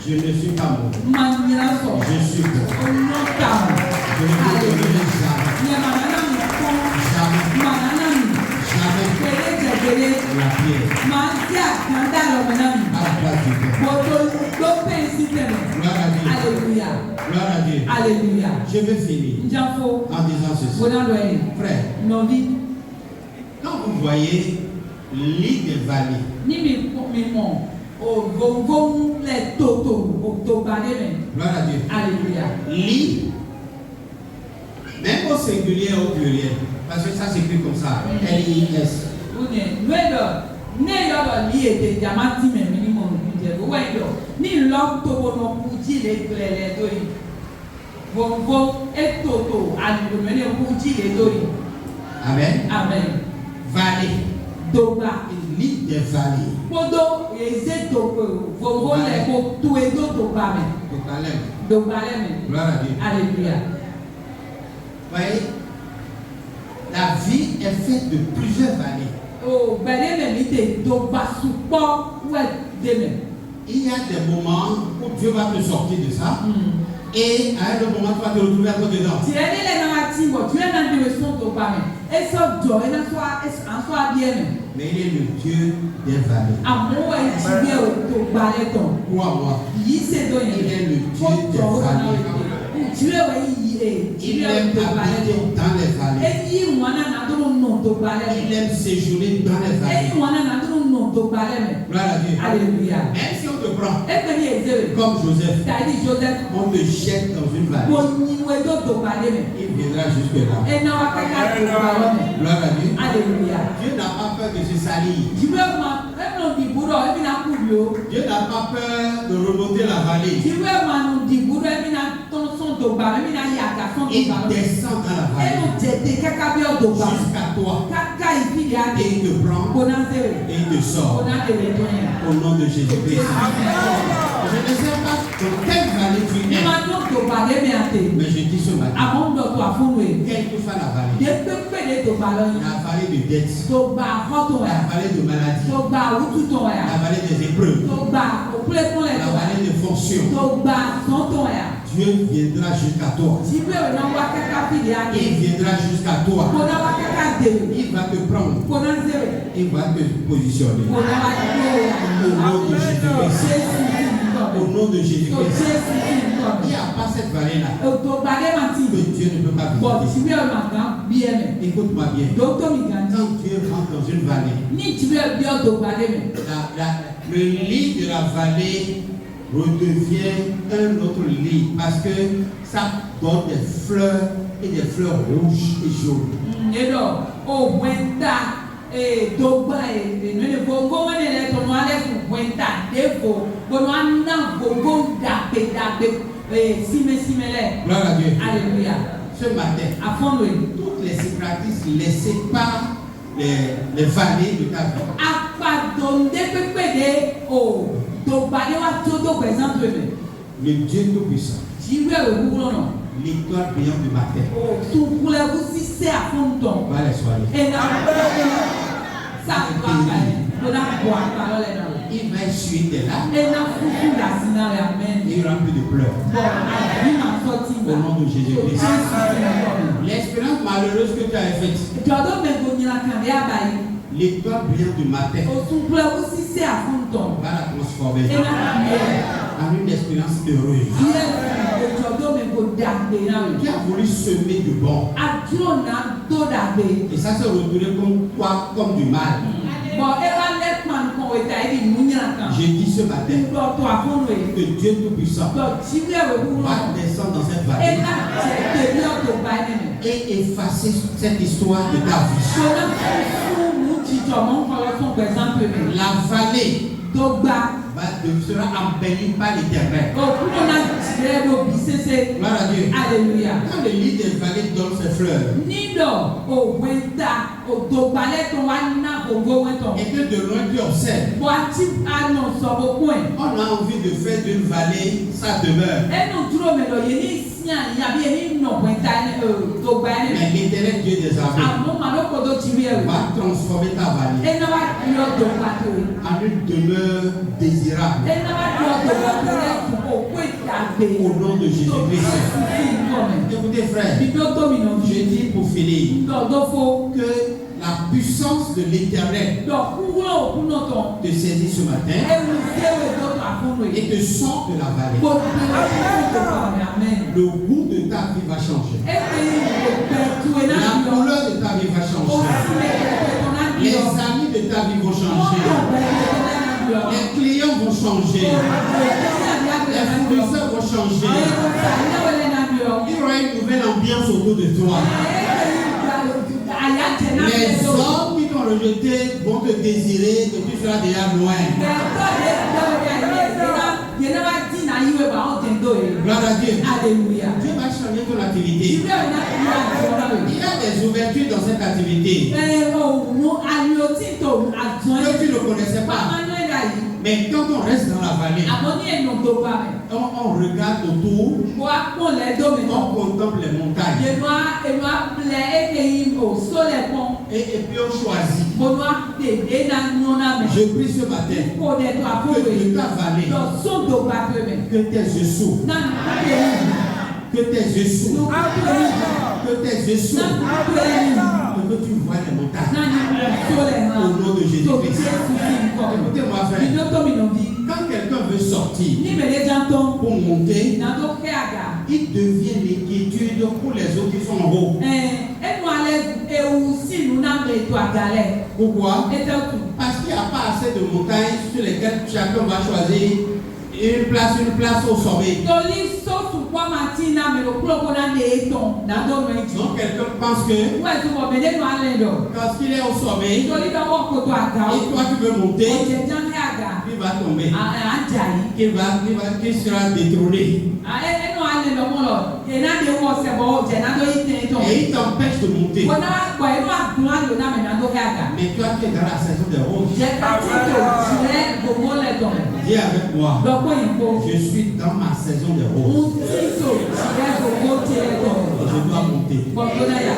S1: je ne suis pas mauvais,
S3: Máa ń yẹra sọ.
S1: je suis bon.
S3: Oná ta mọ̀.
S1: Je ne vous donnerai jamais,
S3: Yẹ màmá náà mi kọ́.
S1: jamais,
S3: Màmá náà mi.
S1: jamais
S3: Kéré jẹ̀gẹ̀rẹ̀.
S1: la pierre
S3: Máa ń tí àgáńdá àlọ́ mi náà mi.
S1: à la place du pain.
S3: Kòtò ló pè sí tẹ̀lé.
S1: Gloire à Dieu.
S3: Alléluia.
S1: Gloire à Dieu.
S3: Alléluia.
S1: Je vais finir
S3: Njànfó.
S1: en disant ceci.
S3: Bọ́dá lọ ẹ̀yìn.
S1: Frère,
S3: Nọ̀bí.
S1: quand vous voyez l'île des vallées,
S3: Ní mi mọ̀ ògógó lẹ̀ tòtò òtògbàdé rẹ̀.
S1: gloire à Dieu.
S3: Alléluia.
S1: L'île, même au singulier et au pluriel, parce que ça s'écrit comme ça, L-I-S.
S3: Une nuedo ne yɔdɔ li ete jama ti mɛ mi ni mo nu jɛ bo wɛ yɔ ni lɔ tobo nɔ kudzi le gblɛ le do yi vovo etoto alugbome ne kudzi le do yi
S1: Amen.
S3: amen
S1: Vallée,
S3: dogba
S1: l'île des vallées.
S3: kpodo eze dogbe vovo le ko to edo dogba mɛ
S1: Donc, allez,
S3: dogba lɛ mɛ
S1: gloire à Dieu.
S3: alléluia
S1: Voyez, la vie est faite de plusieurs vallées.
S3: o gbɛde mɛ mi te dogba sukpɔ wɛ de mɛ
S1: Il y a des moments où Dieu va te sortir de ça, et à un autre moment, tu vas te retrouver à côté dedans.
S3: tiɛ ne lɛ na ti bɔ tiɛ na de sɔn dogba mɛ esɔ jɔ ena sɔ asɔ adiɛ mɛ.
S1: Mais il est le Dieu des vallées.
S3: Amowo ejiwe otogba lɛ tɔn.
S1: Crois-moi,
S3: Yi se do
S1: il
S3: yen.
S1: est le Dieu des vallées.
S3: Jiwe wɛ yi
S1: Il
S3: jiwe
S1: aime
S3: otogba lɛ
S1: habiter
S3: tɔn.
S1: dans les vallées.
S3: Eyi ŋwana na do no otogba lɛ
S1: Il
S3: tɔn.
S1: aime séjourner dans les
S3: Eyi
S1: vallées.
S3: ŋwana na do no to balẹ̀ mẹ́.
S1: Gloire à Dieu.
S3: Alléluia.
S1: Même si on te prend
S3: Ebe ni ezere.
S1: comme Joseph,
S3: Tàbí Joseph.
S1: on te jette dans une
S3: Mo
S1: vallée,
S3: ní wo edo to balẹ̀ mẹ́.
S1: il viendra jusque là.
S3: Ena wa kaka to balẹ̀ mẹ́.
S1: Gloire à Dieu.
S3: Alléluia.
S1: Dieu n'a pas peur de se salir.
S3: Jiwe ma eno di buro ebi na ku bi o.
S1: Dieu n'a pas peur de remonter la vallée.
S3: Jiwe ma no di buro ebi na ton son to balẹ̀ ebi na yaga son to
S1: Il
S3: balẹ̀.
S1: descend dans la
S3: Eno
S1: vallée
S3: jete kaka bi o to balẹ̀.
S1: jusqu'à toi
S3: Kaka ifi di ade.
S1: et il te prend
S3: Kona zere.
S1: et il te sort
S3: Kona dele to yen.
S1: au nom de Jésus-Christ. Je ne sais pas dans quelle vallée tu
S3: Ní
S1: es,
S3: ma tó tó balẹ̀ mi àtẹ.
S1: mais je dis ce matin,
S3: Àmọ́ ń dọ̀ tó àfúnù ẹ̀.
S1: quelle que soit la vallée,
S3: Dépépé de tó balẹ̀ yìí.
S1: la vallée de dette,
S3: Tó gba àkọ́tò ẹ̀.
S1: la vallée de maladie,
S3: Tó gba àwùtútù ẹ̀.
S1: la vallée des épreuves,
S3: Tó gba òkúlẹ̀kúnlẹ̀
S1: la
S3: tó ẹ̀.
S1: vallée des fonctions,
S3: Tó gba sọ́tò ẹ̀.
S1: Dieu viendra jusqu'à toi.
S3: Jíbé ò náà wá kẹ́kẹ́ fìdí àdé.
S1: Il viendra jusqu'à toi.
S3: Kò náà wá kẹ́kẹ́ dèrè.
S1: Il va te prendre,
S3: Kò náà zèrè.
S1: il va te positionner.
S3: Kò náà wá dúró ẹ̀.
S1: Au nom de Jésus-Christ.
S3: Jésù sí nǹkan
S1: Au
S3: mi.
S1: nom de
S3: Tó
S1: Jésus-Christ.
S3: Jésù sí nǹkan
S1: Il
S3: mi.
S1: n'y a pas cette vallée-là
S3: Ètò balẹ̀ máa ti.
S1: que Dieu ne peut pas
S3: Bọ̀
S1: visiter.
S3: jíbé ò máa gán bí ẹ̀mẹ̀.
S1: Écoute-moi bien.
S3: Dókítà mi gàn jí.
S1: Quand Dieu rentre dans une vallée,
S3: Ní jíbé bí ọ̀dọ̀ balẹ̀ mi.
S1: le lit de la vallée redevient un autre lit parce que ça donne des fleurs et des fleurs rouges et jaunes.
S3: Edo o wenta dogba nene bongo wane le tono ale fu wenta defo bono anna bongo dape sime le.
S1: Gloire à Dieu.
S3: Alléluia.
S1: Ce matin,
S3: À fond oui.
S1: toutes les cicatrices laissées par les vallées de ta vie,
S3: Apa donde pepe de o dogba de wa todo présente me.
S1: le Dieu Tout-Puissant,
S3: Jiwe o bulo no.
S1: l'étoile brillante du matin,
S3: O tu kule bu sise a fond ton.
S1: va les soigner.
S3: Ena sa kwa ka e. Bona kwa parole na.
S1: Il va essuyer tes larmes
S3: Ena fufu la sina le amen.
S1: et il y aura plus de pleurs.
S3: Bon, abi ma sorti
S1: Au nom de Jésus-Christ.
S3: Jésus.
S1: L'expérience malheureuse que tu as faite,
S3: Jọ̀dọ̀ mẹ́gbò nyina kàndé àbáyé.
S1: l'étoile brillante du matin
S3: Òtúnpulẹ̀ ó sì ṣe àfúntọ̀.
S1: va la transformer
S3: Ẹ̀nà kàndé.
S1: en une expérience heureuse.
S3: Ilé ìjọ̀dọ̀ mẹ́gbò dàgbé náà
S1: Qui
S3: rẹ̀.
S1: a voulu semer du bon.
S3: Àdúrà náà tó dàgbé.
S1: Et ça s'est retourné comme quoi? Comme du mal.
S3: Bọ̀ ẹ bá lẹ́kàn kan ìta ẹ̀dì mú nyina kan.
S1: Je dis ce matin
S3: Dọ̀tọ̀ àfúnù rẹ̀.
S1: que Dieu Tout-Puissant
S3: Dọ̀ jíwé òwúrọ̀.
S1: va descendre dans cette
S3: Ẹ
S1: vallée
S3: ká jẹ tèmi ọ̀tọ̀ báyìí nínú.
S1: et effacer cette histoire de ta vie.
S3: Sọlá fún mú jíjọ mọ́ nkọ́lọ́ fún pẹ̀sánpẹ̀ mi.
S1: La vallée
S3: Dọ́gba.
S1: sera embellie par l'Éternel.
S3: Òkúrò náà jìrẹ́ lóbi ṣẹṣẹ.
S1: Gloire à Dieu.
S3: Alléluia.
S1: Quand le lit des vallées donne ses fleurs
S3: Nídọ̀ òwe ta òdògbalẹ̀ tó wá ná ògo wẹ́tọ̀.
S1: et que de loin tu observes,
S3: Bọ̀ àti àná sọ̀bọ̀ kún ẹ̀.
S1: on a envie de faire d'une vallée sa demeure.
S3: Ẹnu dúró mẹ́lọ̀ yẹn ní sí àyè àbí yẹn ní nà wẹ́ta òdògba ẹ̀
S1: Mais l'Éternel Dieu des armées
S3: àmọ́ màá kò tó tiré ẹ̀.
S1: va transformer ta vallée
S3: Ẹnu wá di ọ̀dọ̀gba tó yẹ.
S1: en une demeure désirable
S3: Ẹnu wá di ọ̀dọ̀gba tó yẹ fún òkú ìdàgbé.
S1: au nom de
S3: Tó
S1: Jésus-Christ.
S3: Jésù sí nǹkan mẹ́.
S1: Écoutez frère,
S3: Bíbélì tó mi nà
S1: je dis pour finir
S3: Dọ̀dọ̀ fo.
S1: que la puissance de l'Éternel
S3: Dọ̀ kúrò òkú náà tán.
S1: te saisit ce matin
S3: Ẹnu séwé tó tó àfúnù
S1: et
S3: yìí.
S1: te sort de la vallée.
S3: Gbogbo ìdókòwò amen.
S1: Le goût de ta vie va changer. La couleur de ta vie va changer. Les amis de ta vie vont changer. Les clients vont changer. Les fournisseurs vont changer. Il y aura une nouvelle ambiance autour de toi. Les hommes qui t'ont rejeté vont te désirer que tu seras déjà loin. Gloire à Dieu. Dieu va changer ton activité. Il y a des ouvertures dans cette activité que tu ne connaissais pas. Mais quand on reste dans la vallée, on regarde autour, on contemple les montagnes et puis on choisit. Je prie ce matin que de ta vallée, que tes yeux s'ouvrent, que tes yeux s'ouvrent, que tes yeux s'ouvrent, et que tu vois les montagnes au nom de Jésus-Christ. Écoutez-moi frère, quand quelqu'un veut sortir pour monter, il devient l'inquiétude pour les autres qui sont en haut. Pourquoi? Parce qu'il y a a pas assez de montagnes sur lesquelles chacun va choisir une place au sommet.
S3: Torí sọ́ọ̀tù pọ́ máa tí iná mi lò kúrò kó náà lè tàn dáńdọ́ méjì.
S1: Donc quelqu'un pense que
S3: Wọ́n ti wọ̀ bẹ̀rẹ̀ nù alẹ́ lọ.
S1: parce qu'il est au sommet,
S3: Torí lọ́wọ́ kòtò àga o.
S1: et toi tu veux monter,
S3: Ọ̀jẹ̀ jáde àga.
S1: il va tomber,
S3: Àjà yìí.
S1: qu'il sera détrôné.
S3: Ẹnu alẹ́ lọ́mọ lọ. Yẹn náà lè wọ ọ̀sẹ̀ bọ̀ ọ̀jẹ̀ náà ló yí tẹ̀ tán.
S1: Et il t'empêche de monter.
S3: Wọ́n náà gbọ́ inú àdùn àlò náà mẹ́ta tó kẹ́ àga.
S1: Mais toi tu es dans la saison de rose.
S3: Jẹ́ ká tí tò jìlẹ̀ gbogbo lẹ̀ tán.
S1: Dis avec moi,
S3: Lọ́pọ̀ yìnbó.
S1: je suis dans ma saison de
S3: Ń
S1: rose.
S3: tí tò jìlẹ̀ gbogbo tiẹ̀ tán.
S1: Je dois monter.
S3: Gbogbo náà yà.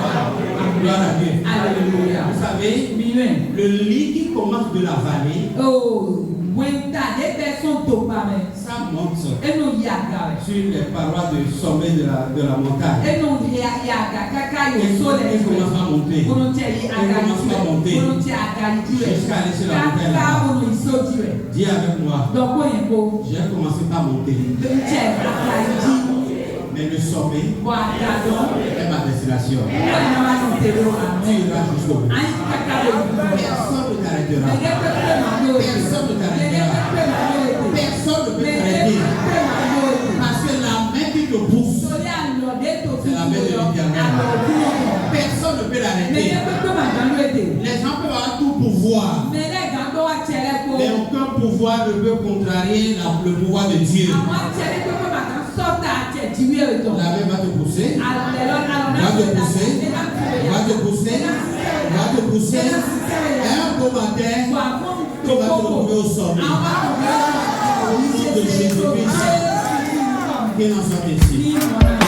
S1: Gloire à Dieu.
S3: Alléluia.
S1: Vous savez,
S3: Mieux.
S1: le lit qui commence de la vallée,
S3: Oh, wenta des personnes topame.
S1: ça monte
S3: Et nous yaga.
S1: sur les parois du sommet de la montagne.
S3: Et nous yaga kaka yo
S1: Et
S3: soleil.
S1: commence à monter.
S3: Kono te yi aga
S1: commence à monter.
S3: Kono te aga diwe.
S1: Jusqu'à aller sur la montagne.
S3: Kaka kono iso diwe.
S1: Dis avec moi,
S3: Donc yembo.
S1: j'ai commencé par monter.
S3: Nche aga di.
S1: Mais le sommet
S3: Wa aga don.
S1: est ma destination.
S3: Ko na wa no te lo
S1: Tu
S3: amen.
S1: iras jusqu'au bout.
S3: Ai kaka yo.
S1: Personne ne t'arrêtera.
S3: Mege pepe ma do.
S1: Personne ne
S3: Mege
S1: t'arrêtera.
S3: pepe ma do.
S1: Personne ne peut
S3: Mege
S1: t'arrêter.
S3: pepe ma do.
S1: Parce que la main qui te pousse,
S3: Sori alode to fi
S1: c'est la main de l'Éternel. Personne ne peut l'arrêter.
S3: Mege pepe ma do ete.
S1: Les gens peuvent avoir tout pouvoir, mais aucun pouvoir ne peut contrarier le pouvoir de Dieu. La main va te pousser, va te pousser, va te pousser, va te pousser. Et un beau matin, tu vas te retrouver au sommet. Au nom de Jésus-Christ, qu'il en soit ainsi.